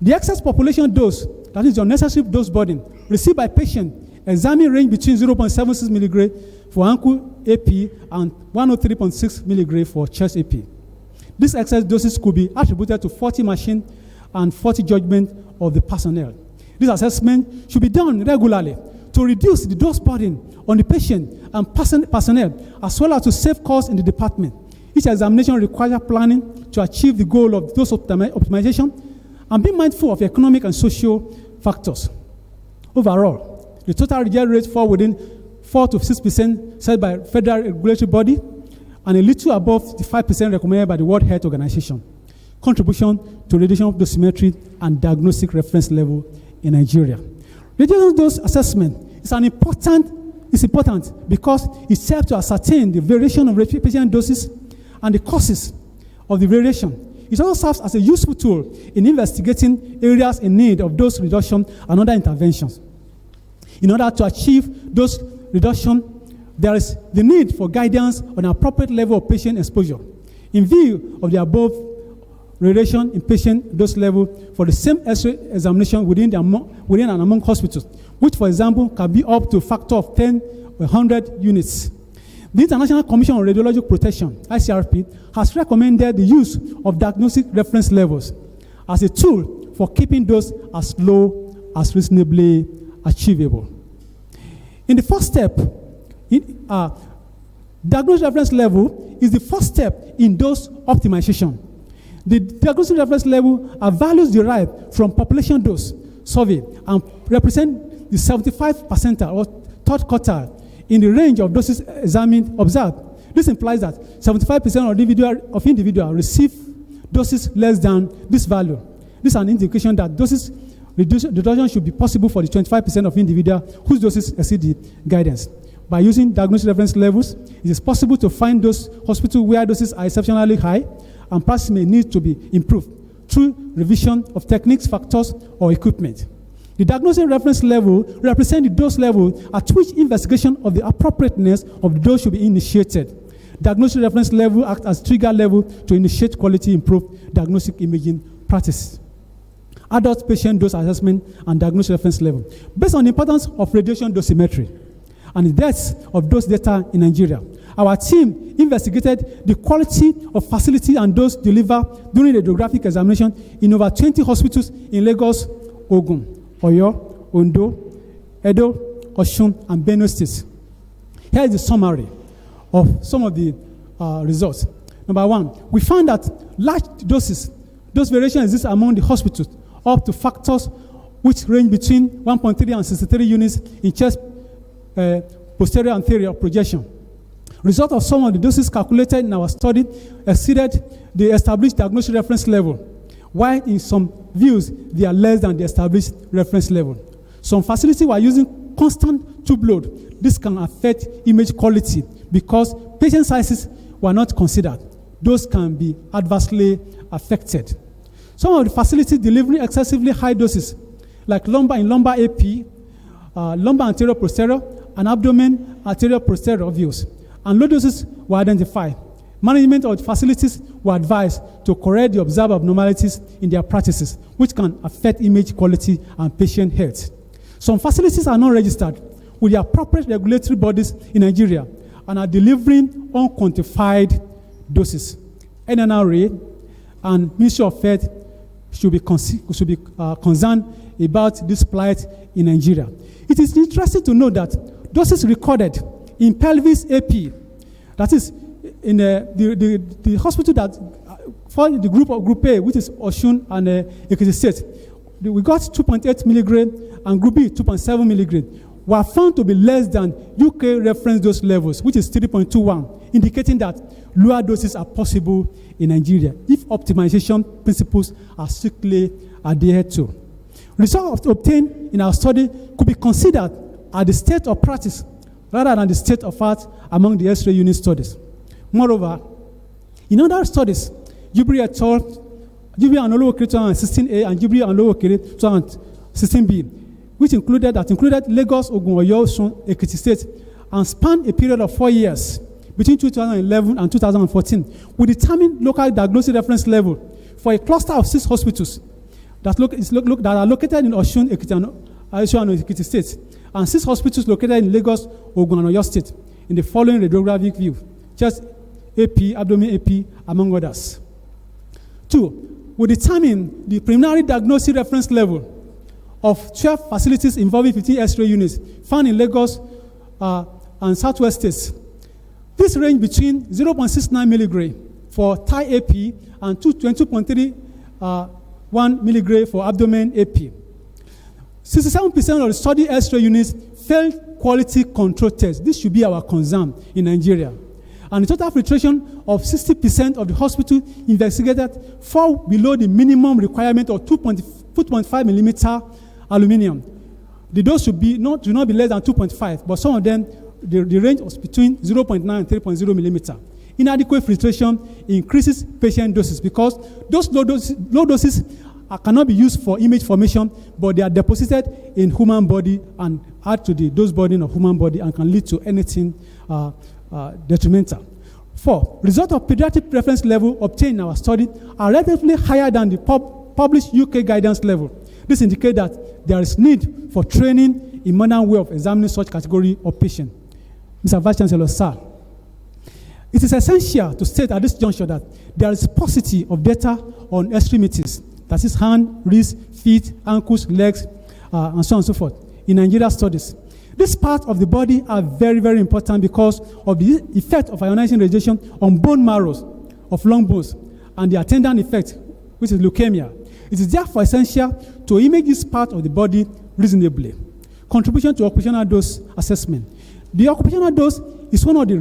The excess population dose, that is the unnecessary dose burden, received by patient examined range between 0.76 mg for ankle AP and 103.6 mg for chest AP. These excess doses could be attributed to faulty machine and faulty judgment of the personnel. This assessment should be done regularly to reduce the dose burden on the patient and personnel, as well as to save costs in the department. Each examination requires planning to achieve the goal of dose optimization and be mindful of economic and social factors. Overall, the total reject rate fall within 4 to 6% set by federal regulatory body and a little above the 5% recommended by the World Health Organization. Contribution to radiation dosimetry and diagnostic reference level in Nigeria. Radiation dose assessment is important because it helps to ascertain the variation of patient doses and the causes of the variation. It also serves as a useful tool in investigating areas in need of dose reduction and other interventions. In order to achieve dose reduction, there is the need for guidance on an appropriate level of patient exposure. In view of the above radiation in patient dose level for the same X-ray examination within and among hospitals, which, for example, can be up to a factor of 10 or 100 units. The International Commission on Radiological Protection, ICRP, has recommended the use of diagnostic reference levels as a tool for keeping those as low as reasonably achievable. In the first step, diagnostic reference level is the first step in dose optimization. The diagnostic reference level are values derived from population dose survey and represent the 75th percentile or third quartile in the range of doses observed. This implies that 75% of individuals receive doses less than this value. This is an indication that doses reduction should be possible for the 25% of individuals whose doses exceed the guidance. By using diagnostic reference levels, it is possible to find those hospitals where doses are exceptionally high and practice may need to be improved through revision of techniques, factors, or equipment. The diagnostic reference level represents the dose level at which investigation of the appropriateness of the dose should be initiated. Diagnostic reference level acts as trigger level to initiate quality improved diagnostic imaging practice. Adult patient dose assessment and diagnostic reference level. Based on the importance of radiation dosimetry and the depth of dose data in Nigeria, our team investigated the quality of facility and dose delivered during the radiographic examination in over 20 hospitals in Lagos, Ogun, Oyo, Ondo, Edo, Osun, and Benue states. Here is the summary of some of the results. Number 1, we found that large dose variation exists among the hospitals up to factors which range between 1.3 and 63 units in chest posterior anterior projection. Result of some of the doses calculated in our study exceeded the established diagnostic reference level, while in some views they are less than the established reference level. Some facilities were using constant tube load. This can affect image quality because patient sizes were not considered. Those can be adversely affected. Some of the facilities delivering excessively high doses, like lumbar AP, lumbar anterior posterior, and abdomen anterior posterior views, and low doses were identified. Management of the facilities were advised to correct the observed abnormalities in their practices, which can affect image quality and patient health. Some facilities are not registered with the appropriate regulatory bodies in Nigeria and are delivering unquantified doses. NNRA and Ministry of Health should be concerned about this plight in Nigeria. It is interesting to know that doses recorded in pelvis AP, that is in the hospital that for the group A, which is Osun and Ekiti State, we got 2.8 milligram, and group B 2.7 milligram, were found to be less than UK reference dose levels, which is 3.21, indicating that lower doses are possible in Nigeria if optimization principles are strictly adhered to. Results obtained in our study could be considered as the state of practice rather than the state of art among the X-ray unit studies. Moreover, in other studies, Jimoh et al., Jimoh and Olowookere 2016A and Jimoh and Olowookere 2016B, which included Lagos, Ogun, Oyo, Osun, Ekiti State, and spanned a period of 4 years between 2011 and 2014, we determined local diagnosis reference level for a cluster of 6 hospitals that are located in Osun, Ekiti, and Ekiti State, and 6 hospitals located in Lagos, Ogun, and Oyo State in the following radiographic view: chest AP, abdomen AP, among others. 2, we determined the preliminary diagnosis reference level of 12 facilities involving 15 X-ray units found in Lagos and Southwest states. This range between 0.69 milligram for thigh AP and 22.31 milligram for abdomen AP. 67% of the study X-ray units failed quality control tests. This should be our concern in Nigeria. And the total filtration of 60% of the hospital investigated fall below the minimum requirement of 2.5 millimeter aluminum. The dose should not be less than 2.5, but some of them, the range was between 0.9 and 3.0 millimeter. Inadequate filtration increases patient doses because those low doses cannot be used for image formation, but they are deposited in human body and add to the dose burden of human body and can lead to anything detrimental. 4, results of pediatric reference level obtained in our study are relatively higher than the published UK guidance level. This indicates that there is need for training in modern way of examining such category of patient. Mr. Vice Chancellor, sir, it is essential to state at this juncture that there is paucity of data on extremities, that is hand, wrist, feet, ankles, legs, and so on and so forth, in Nigeria studies. This part of the body are very, very important because of the effect of ionizing radiation on bone marrows of long bones and the attendant effect, which is leukemia. It is therefore essential to image this part of the body reasonably. Contribution to occupational dose assessment. The occupational dose is one of the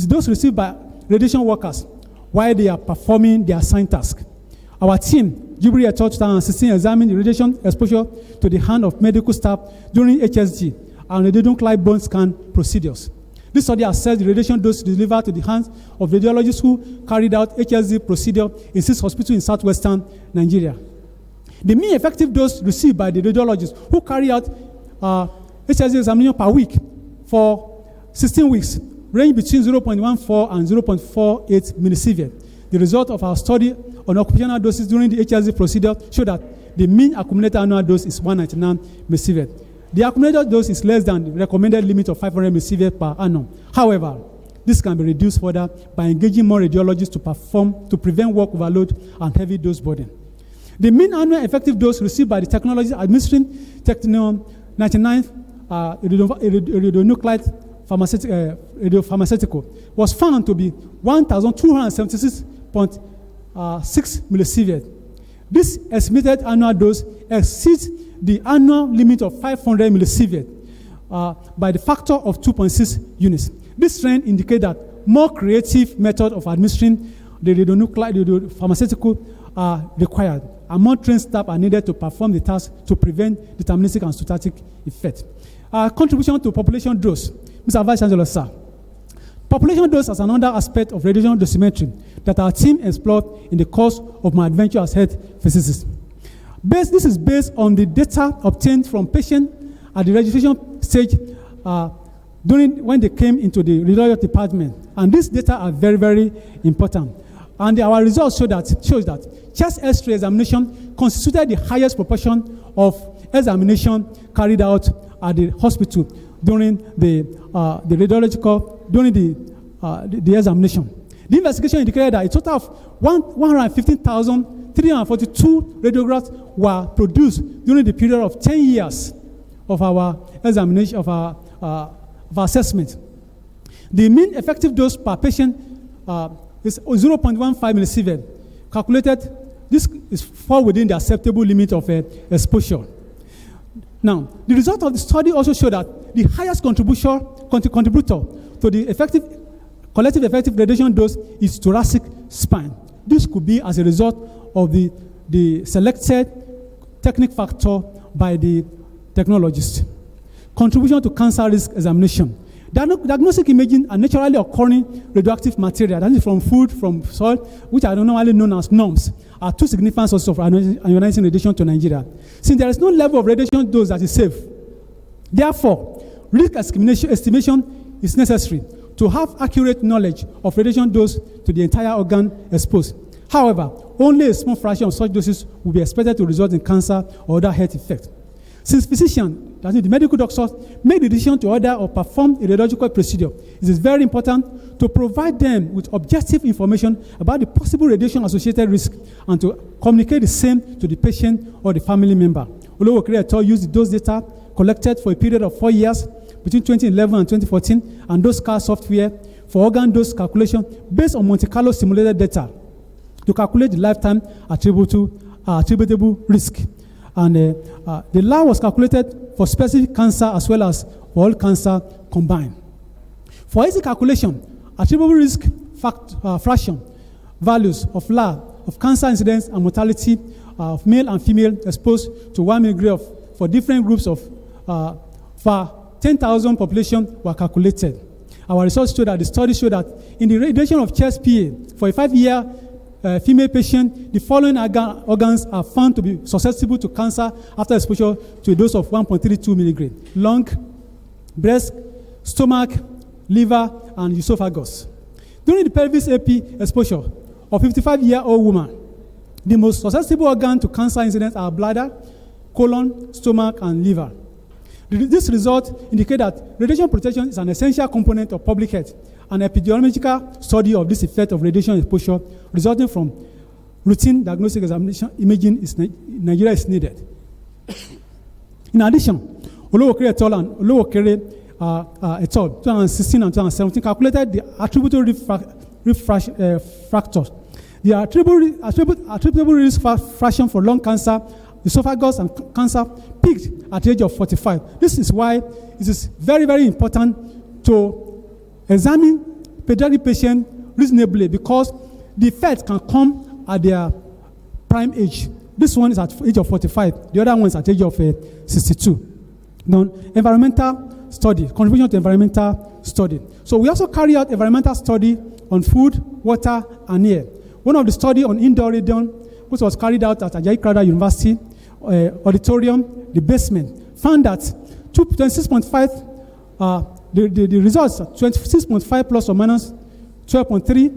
dose received by radiation workers while they are performing their assigned task. Our team, Jimoh et al. 2016, examined the radiation exposure to the hand of medical staff during HSG and radionuclide bone scan procedures. This study assessed the radiation dose delivered to the hands of radiologists who carried out HSG procedure in 6 hospitals in southwestern Nigeria. The mean effective dose received by the radiologists who carry out HSG examination per week for 16 weeks range between 0.14 and 0.48 millisievert. The result of our study on occupational doses during the HSG procedure showed that the mean accumulated annual dose is 199 millisievert. The accumulated dose is less than the recommended limit of 500 millisievert per annum. However, this can be reduced further by engaging more radiologists to prevent work overload and heavy dose burden. The mean annual effective dose received by the technology administering Technium-99 radionuclide radiopharmaceutical was found to be 1,276.6 millisievert. This estimated annual dose exceeds the annual limit of 500 millisievert by the factor of 2.6 units. This trend indicates that more creative methods of administering the radiopharmaceutical are required, and more trained staff are needed to perform the task to prevent deterministic and stochastic effect. Contribution to population dose. Mr. Vice Chancellor, sir. Population dose is another aspect of radiation dosimetry that our team explored in the course of my adventure as head physicist. This is based on the data obtained from patients at the registration stage when they came into the radiology department. And these data are very, very important. And our results shows that chest X-ray examination constituted the highest proportion of examination carried out at the hospital during the examination. The investigation indicated that a total of 115,342 radiographs were produced during the period of 10 years of our examination of our assessment. The mean effective dose per patient is 0.15 millisievert, calculated this is fall within the acceptable limit of exposure. Now, the result of the study also showed that the highest contributor to the collective effective radiation dose is thoracic spine. This could be as a result of the selected technique factor by the technologist. Contribution to cancer risk examination. Diagnostic imaging are naturally occurring radioactive material, that is from food, from soil, which are normally known as NORMs, are two significant sources of ionizing radiation to Nigeria. Since there is no level of radiation dose that is safe, therefore, risk estimation is necessary to have accurate knowledge of radiation dose to the entire organ exposed. However, only a small fraction of such doses will be expected to result in cancer or other health effects. Since physicians, that is the medical doctors, make the decision to order or perform a radiological procedure, it is very important to provide them with objective information about the possible radiation-associated risk and to communicate the same to the patient or the family member. Olowookere et al. Used those data collected for a period of 4 years between 2011 and 2014 and those CAR software for organ dose calculation based on Monte Carlo simulated data to calculate the lifetime attributable risk. And the law was calculated for specific cancer as well as for all cancer combined. For easy calculation, attributable risk fraction values of law of cancer incidence and mortality of male and female exposed to 1 milligram for different groups of for 10,000 population were calculated. Our results showed that the study showed that in the radiation of chest PA for a 5-year female patient, the following organs are found to be susceptible to cancer after exposure to a dose of 1.32 milligram: lung, breast, stomach, liver, and esophagus. During the pelvis AP exposure of 55-year-old woman, the most susceptible organ to cancer incidence are bladder, colon, stomach, and liver. This result indicates that radiation protection is an essential component of public health. An epidemiological study of this effect of radiation exposure resulting from routine diagnostic examination imaging in Nigeria is needed. In addition, Olowookere et al. And Olowookere et al. 2016 and 2017 calculated the attributable factors. The attributable risk fraction for lung cancer, esophagus, and cancer peaked at the age of 45. This is why it is very, very important to examine pediatric patients reasonably because the effects can come at their prime age. This one is at the age of 45. The other one is at the age of 62. Now, environmental study, contribution to environmental study. So we also carry out environmental study on food, water, and air. One of the study on indoor radiation, which was carried out at Ajayi Crowther University, auditorium, the basement, found that 26.5 the results are 26.5 plus or minus 12.3,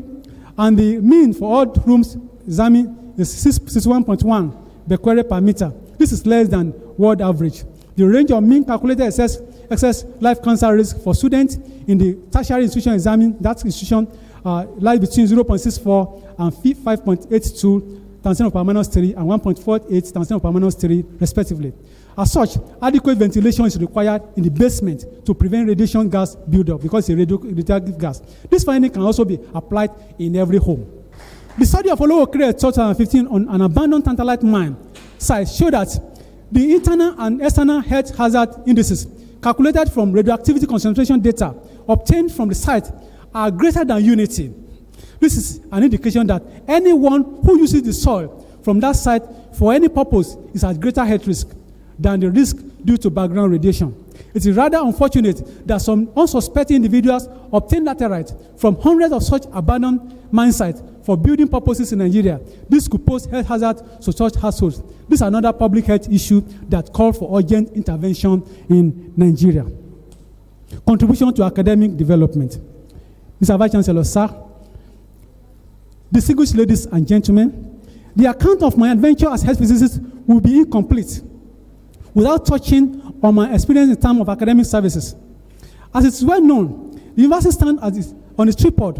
and the mean for all rooms examined is 61.1 becquerel per meter. This is less than world average. The range of mean calculated excess life cancer risk for students in the tertiary institution examined, that institution lies between 0.64 and 5.82 times 10 power minus 3 and 1.48 times 10 power minus 3 respectively. As such, adequate ventilation is required in the basement to prevent radiation gas buildup because it's a radioactive gas. This finding can also be applied in every home. The study of Olowookere in 2015 on an abandoned tantalite mine site showed that the internal and external health hazard indices calculated from radioactivity concentration data obtained from the site are greater than unity. This is an indication that anyone who uses the soil from that site for any purpose is at greater health risk than the risk due to background radiation. It is rather unfortunate that some unsuspecting individuals obtain laterite from hundreds of such abandoned mine sites for building purposes in Nigeria. This could pose health hazards to such households. This is another public health issue that calls for urgent intervention in Nigeria. Contribution to academic development. Mr. Vice Chancellor, sir, distinguished ladies and gentlemen, the account of my adventure as health physicist will be incomplete without touching on my experience in terms of academic services. As it's well known, the university stands on its tripod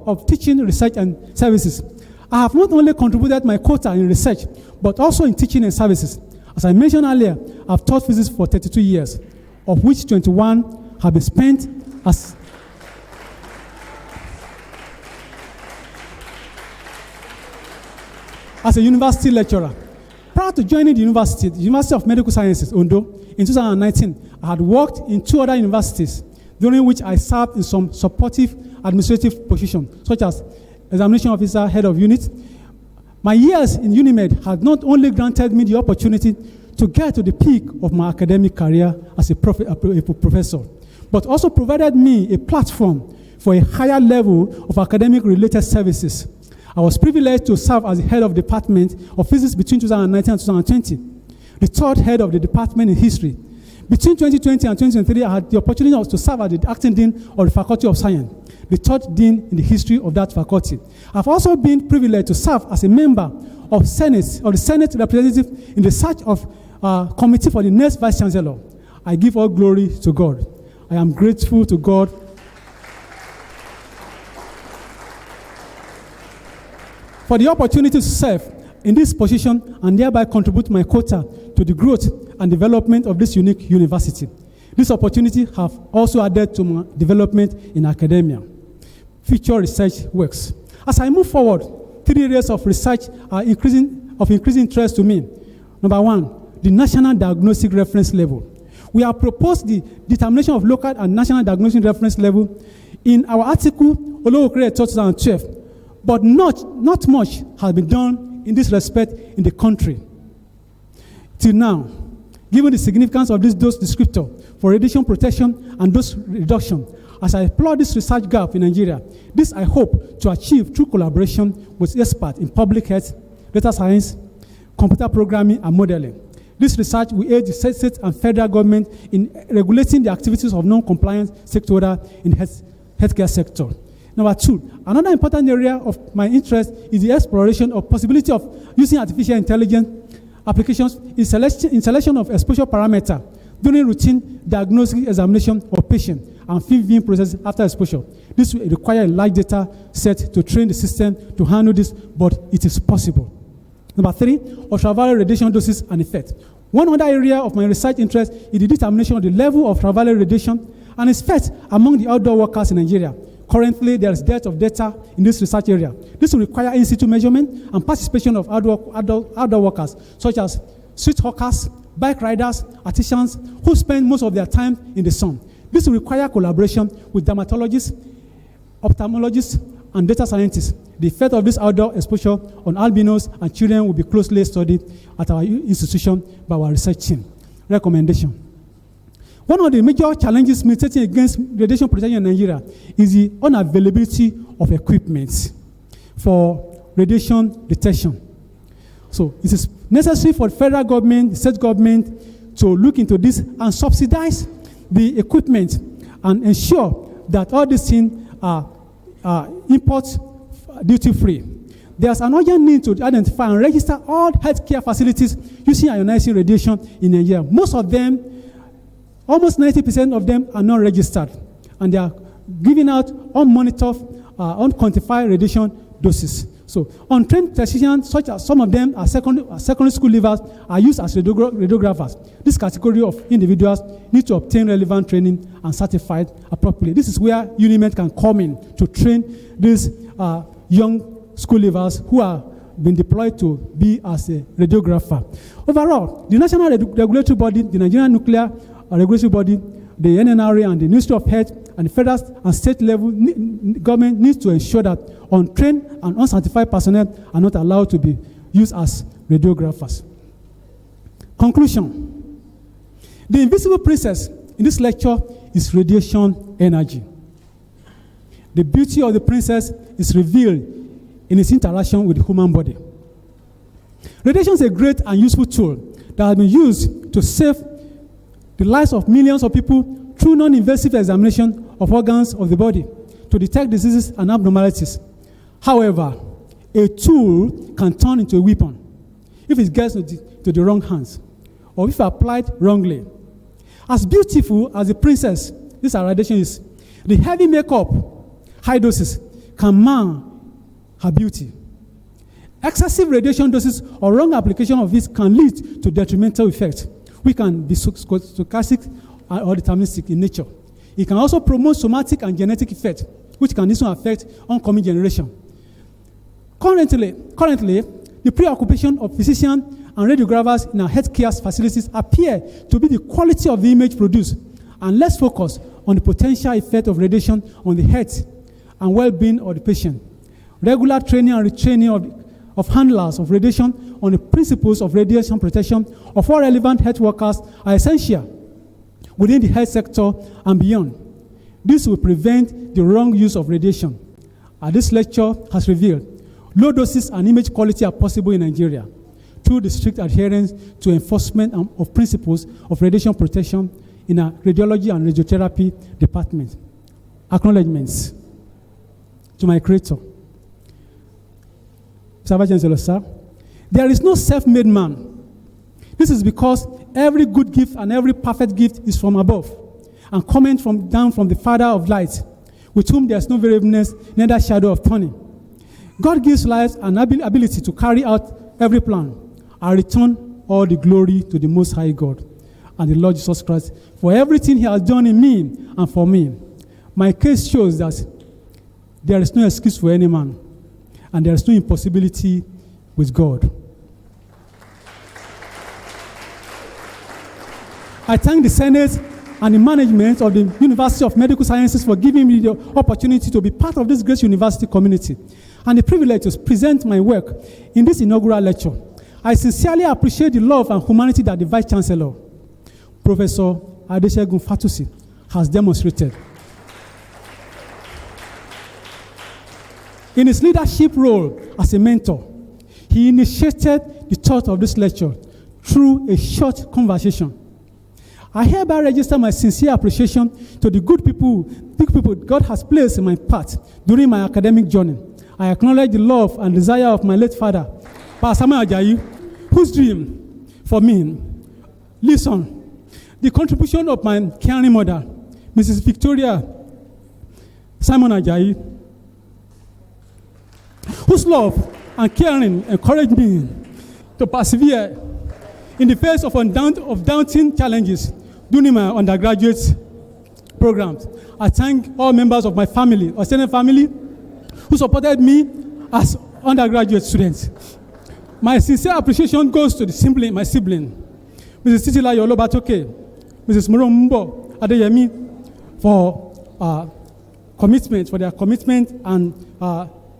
of teaching, research, and services. I have not only contributed my quota in research, but also in teaching and services. As I mentioned earlier, I've taught physics for 32 years, of which 21 have been spent as as a university lecturer. Prior to joining the University of Medical Sciences, Ondo, in 2019, I had worked in 2 other universities, during which I served in some supportive administrative positions, such as examination officer, head of unit. My years in UNIMED had not only granted me the opportunity to get to the peak of my academic career as a professor, but also provided me a platform for a higher level of academic-related services. I was privileged to serve as the head of the Department of Physics between 2019 and 2020, the 3rd head of the department in history. Between 2020 and 2023, I had the opportunity to serve as the acting dean of the Faculty of Science, the 3rd dean in the history of that faculty. I've also been privileged to serve as a member of the Senate representative in the search of committee for the next Vice Chancellor. I give all glory to God. I am grateful to God for the opportunity to serve in this position and thereby contribute my quota to the growth and development of this unique university. This opportunity have also added to my development in academia. Future research works. As I move forward, 3 areas of research are of increasing interest to me. Number 1, the National Diagnostic Reference Level. We have proposed the determination of local and national diagnostic reference level in our article, Olowookere 2012. But not much has been done in this respect in the country. Till now, given the significance of this dose descriptor for radiation protection and dose reduction, as I explore this research gap in Nigeria, this I hope to achieve through collaboration with experts in public health, data science, computer programming, and modeling. This research will aid the state and federal government in regulating the activities of non-compliant stakeholders in the healthcare sector. Number 2, another important area of my interest is the exploration of possibility of using artificial intelligence applications in selection of exposure parameter during routine diagnostic examination of patients and field viewing process after exposure. This will require a large data set to train the system to handle this, but it is possible. Number 3, ultraviolet radiation doses and effects. One other area of my research interest is the determination of the level of ultraviolet radiation and its effects among the outdoor workers in Nigeria. Currently, there is dearth of data in this research area. This will require in situ measurement and participation of outdoor workers, such as street hawkers, bike riders, artisans, who spend most of their time in the sun. This will require collaboration with dermatologists, ophthalmologists, and data scientists. The effect of this outdoor exposure on albinos and children will be closely studied at our institution by our research team. Recommendation. One of the major challenges militating against radiation protection in Nigeria is the unavailability of equipment for radiation detection. So it is necessary for the federal government, the state government to look into this and subsidize the equipment and ensure that all these things are import duty-free. There's an urgent need to identify and register all healthcare facilities using ionizing radiation in Nigeria. Most of them, almost 90% of them are not registered, and they are giving out unmonitored, unquantified radiation doses. So, untrained technicians, such as some of them are secondary school leavers, are used as radiographers. This category of individuals need to obtain relevant training and certified appropriately. This is where UNIMED can come in to train these young school leavers who are been deployed to be as a radiographer. Overall, the national regulatory body, the Nigerian Nuclear Regulatory Body, the NNRA, and the Ministry of Health, and the federal and state level government needs to ensure that untrained and uncertified personnel are not allowed to be used as radiographers. Conclusion. The invisible princess in this lecture is radiation energy. The beauty of the princess is revealed in its interaction with the human body. Radiation is a great and useful tool that has been used to save the lives of millions of people through non-invasive examination of organs of the body to detect diseases and abnormalities. However, a tool can turn into a weapon if it gets to the wrong hands or if applied wrongly. As beautiful as the princess this radiation is, the heavy makeup, high doses, can mar her beauty. Excessive radiation doses or wrong application of this can lead to detrimental effects, which can be stochastic or deterministic in nature. It can also promote somatic and genetic effects, which can also affect oncoming generation. Currently, The preoccupation of physicians and radiographers in our healthcare facilities appear to be the quality of the image produced, and less focus on the potential effect of radiation on the health and well-being of the patient. Regular training and retraining of handlers of radiation on the principles of radiation protection of all relevant health workers are essential within the health sector and beyond. This will prevent the wrong use of radiation. As this lecture has revealed, low doses and image quality are possible in Nigeria through the strict adherence to enforcement of principles of radiation protection in our radiology and radiotherapy department. Acknowledgements to my creator. Mr. Chancellor, sir, there is no self-made man. This is because every good gift and every perfect gift is from above and coming down from the Father of light, with whom there is no variableness, neither shadow of turning. God gives life and ability to carry out every plan. I return all the glory to the Most High God and the Lord Jesus Christ for everything He has done in me and for me. My case shows that there is no excuse for any man, and there is no impossibility with God. I thank the Senate and the management of the University of Medical Sciences for giving me the opportunity to be part of this great university community and the privilege to present my work in this inaugural lecture. I sincerely appreciate the love and humanity that the Vice Chancellor, Professor Adeshegun Fatusi, has demonstrated. In his leadership role as a mentor, he initiated the thought of this lecture through a short conversation. I hereby register my sincere appreciation to the good people God has placed in my path during my academic journey. I acknowledge the love and desire of my late father, Pastor Samuel Ajayi, whose dream for me lives on. The contribution of my caring mother, Mrs. Victoria Simon Ajayi, whose love and caring encouraged me to persevere in the face of daunting challenges during my undergraduate programs. I thank all members of my family, extended family, who supported me as undergraduate students. My sincere appreciation goes to my sibling, Mrs. Titilayo Olowookere, Mrs. Morombo Adeyemi, for their commitment and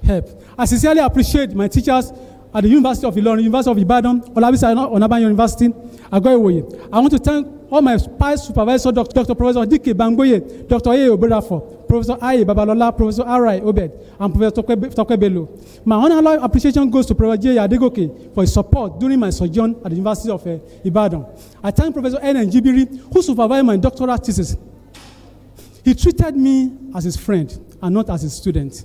help. I sincerely appreciate my teachers at the University of Ilorin, University of Ibadan, Olabisi Onabanjo University, Agoiwoye. I want to thank all my past supervisors, Dr. Professor Dike Bangoye, Dr. A. Oberafo, Professor Aye Babalola, Professor R.I. Obed, and Professor Tokwe Bello. My honor appreciation goes to Professor J. Adegoke for his support during my sojourn at the University of Ibadan. I thank Professor N. Jibiri, who supervised my doctoral thesis. He treated me as his friend and not as his student.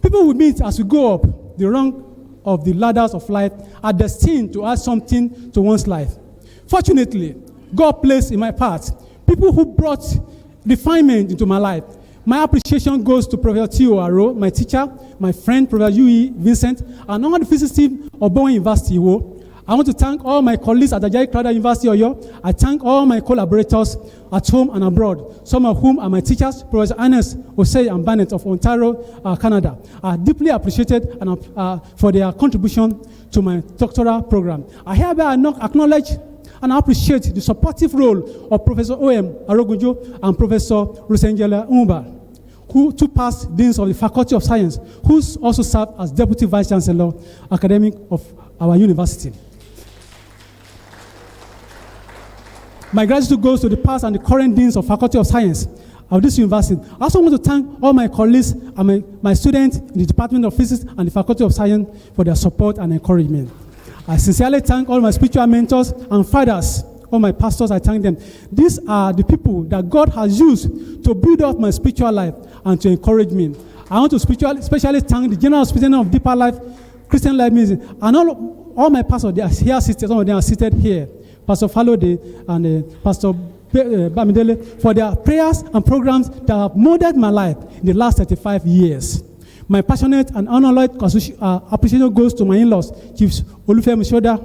People we meet as we go up the rung of the ladders of life are destined to add something to one's life. Fortunately, God placed in my path people who brought refinement into my life. My appreciation goes to Professor T.O. Aro, my teacher, my friend, Professor U.E. Vincent, and all the physicists of Bowen University. I want to thank all my colleagues at Ajayi Crowther University, Oyo. I thank all my collaborators at home and abroad, some of whom are my teachers, Professor Ernest Osei and Barnett of Ontario, Canada. I deeply appreciated for their contribution to my doctoral program. I hereby acknowledge and appreciate the supportive role of Professor O.M. Arogunjo and Professor Rosengela Umba, who two past deans of the Faculty of Science, who also served as Deputy Vice Chancellor Academic of our university. My gratitude goes to the past and the current deans of Faculty of Science of this university. I also want to thank all my colleagues and my students in the Department of Physics and the Faculty of Science for their support and encouragement. I sincerely thank all my spiritual mentors and fathers, all my pastors, I thank them. These are the people that God has used to build up my spiritual life and to encourage me. I want to especially thank the General Superintendent of Deeper Life, Christian Life Music, and all my pastors. They are here seated. Some of them are seated here. Pastor Falode and Pastor Bamidele, for their prayers and programs that have molded my life in the last 35 years. My passionate and unalloyed appreciation goes to my in-laws, Chiefs Olufemi Shoda,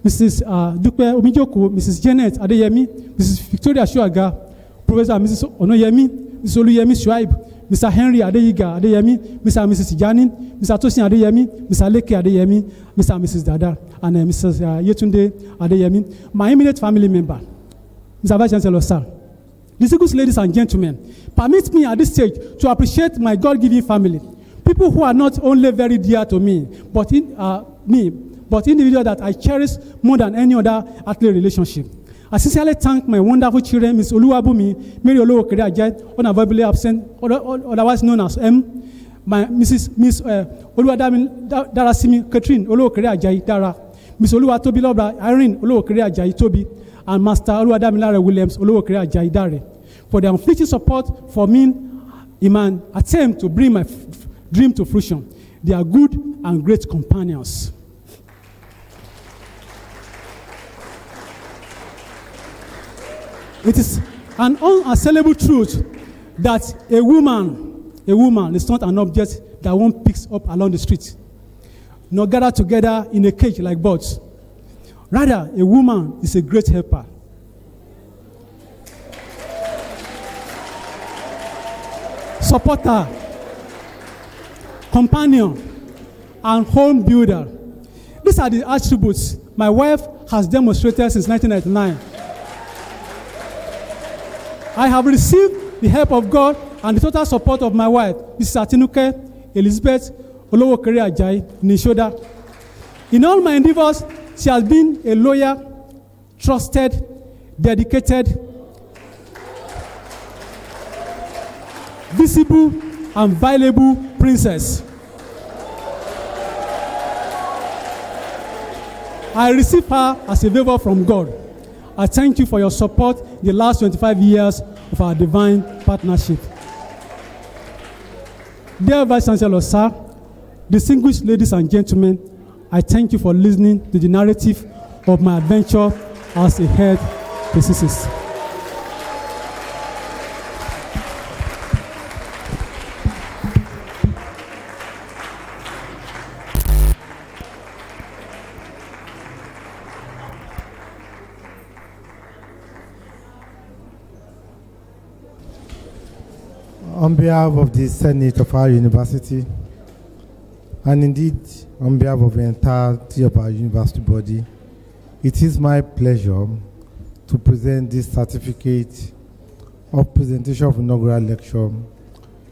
Mrs. Dupe Omijoku, Mrs. Janet Adeyemi, Mrs. Victoria Shuaga, Professor Mrs. Onoyemi, Mrs. Oluyemi Shuaib, Mr. Henry Adeyiga Adeyemi, Mr. and Mrs. Tijani, Mr. Tosin Adeyemi, Mr. Leke Adeyemi, Mr. and Mrs. Dada, and Mrs. Yetunde Adeyemi. My immediate family member, Mr. Vice Chancellor, sir. Distinguished ladies and gentlemen, permit me at this stage to appreciate my God-given family. People who are not only very dear to me, but individuals that I cherish more than any other earthly relationship. I sincerely thank my wonderful children, Ms. Oluwabumi, Mary Olowookere Ajay, unavoidably absent, otherwise known as M. My Miss Oluwadarasimi Catherine Olowookere Ajay Dara, Ms. Oluwatobilobra Irene Olowookere Ajay Tobi, and Master Oluwadamilare Williams Olowookere Ajay Dare, for their unflinching support for me in my attempt to bring my dream to fruition. They are good and great companions. It is an unassailable truth that a woman is not an object that one picks up along the street, nor gather together in a cage like birds. Rather, a woman is a great helper. Supporter, companion, and home builder. These are the attributes my wife has demonstrated since 1999. I have received the help of God and the total support of my wife, Mrs. Atinuke Elizabeth Olowookere Ajay Nishoda. In all my endeavors, she has been a loyal, trusted, dedicated, visible, and valuable princess. I receive her as a favor from God. I thank you for your support in the last 25 years of our divine partnership. Dear Vice Chancellor, sir, distinguished ladies and gentlemen, I thank you for listening to the narrative of my adventure as a head physicist. On behalf of the Senate of our university, and indeed on behalf of the entirety of our university body, it is my pleasure to present this certificate of presentation of inaugural lecture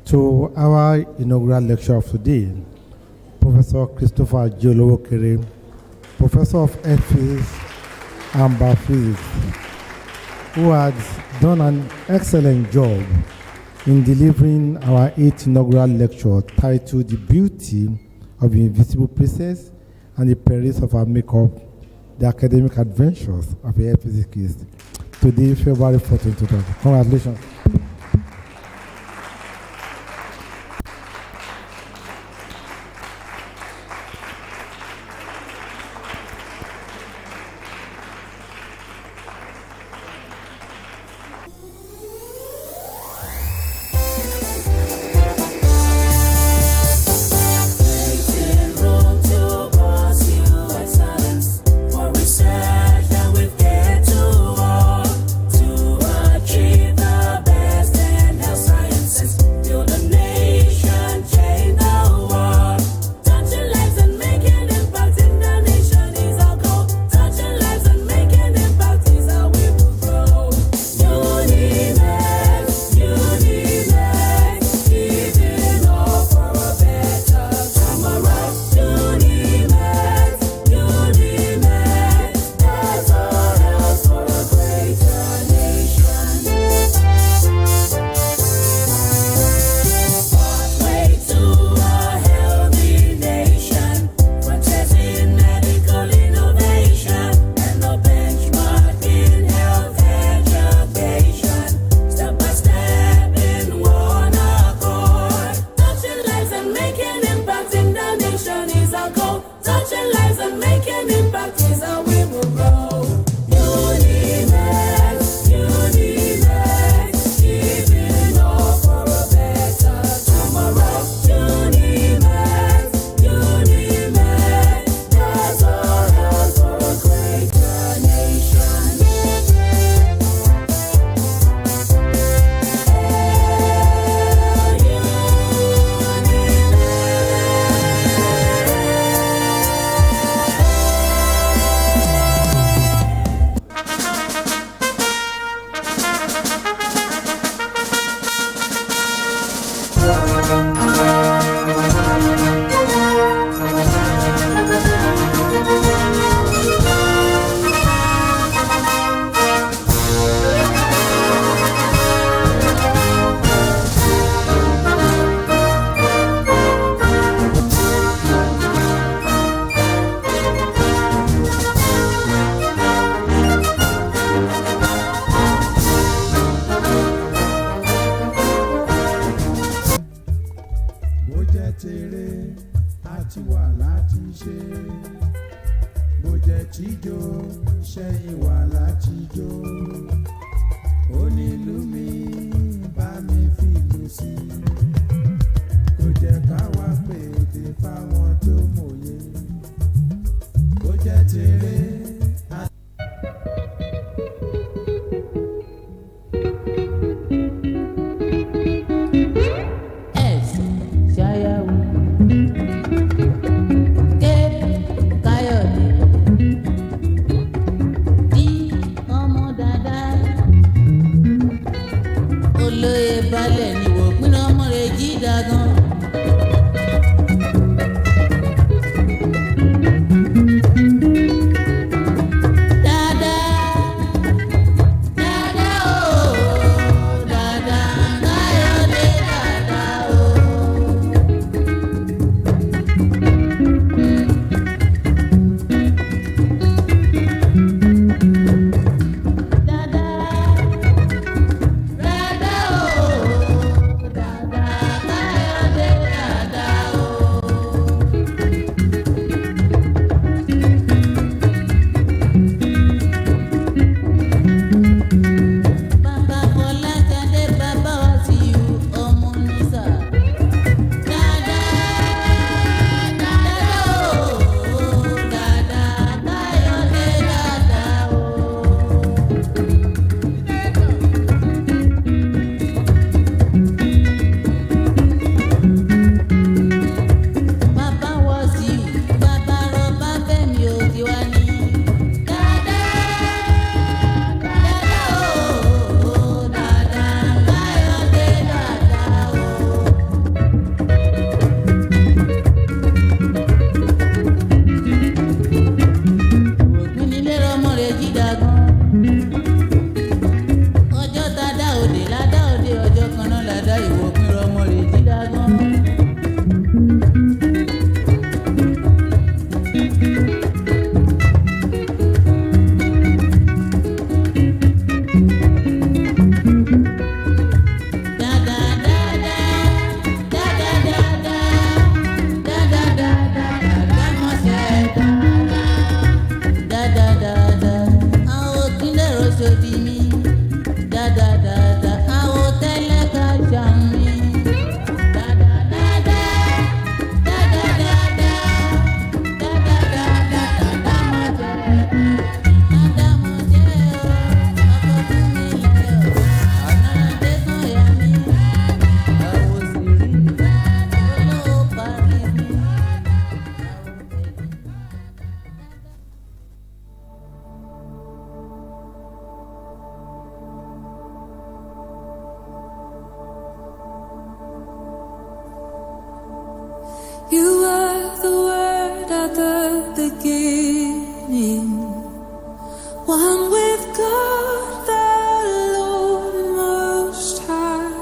to our inaugural lecturer of today, Professor Christopher J. Olowookere, Professor of Earth Physics and Biophysics, who has done an excellent job in delivering our 8th inaugural lecture titled The Beauty of the Invisible Princess and the Perils of Our Makeup, the Academic Adventures of a Physicist. Today, February 14, 2020. Congratulations. Research that we've dared to achieve the tèrè àti wà láti ṣe. Bó jẹ́ tíjó ṣẹ́yìn wà láti jó. Onílù mi bá mi fìlù sí. Kò jẹ́ káwa pèdè fáwọn tó mòye. Bó jẹ́ tèrè. You were the word at the beginning, one with God the Lord Most High.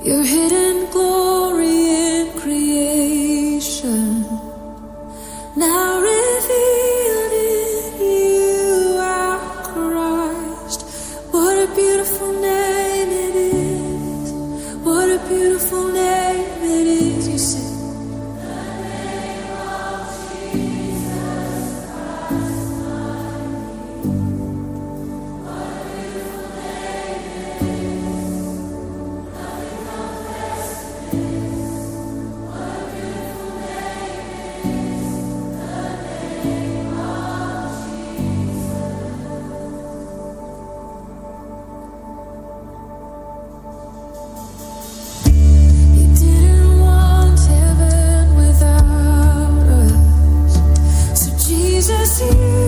Your hidden glory in creation, now revealed in you, our Christ. What a beautiful name it is. What a beautiful name it is. You say, the name of Jesus Christ, my King. What a beautiful name it is. Nothing compares to this. What a beautiful name it is. The name of Jesus. You didn't want heaven without us, so Jesus, you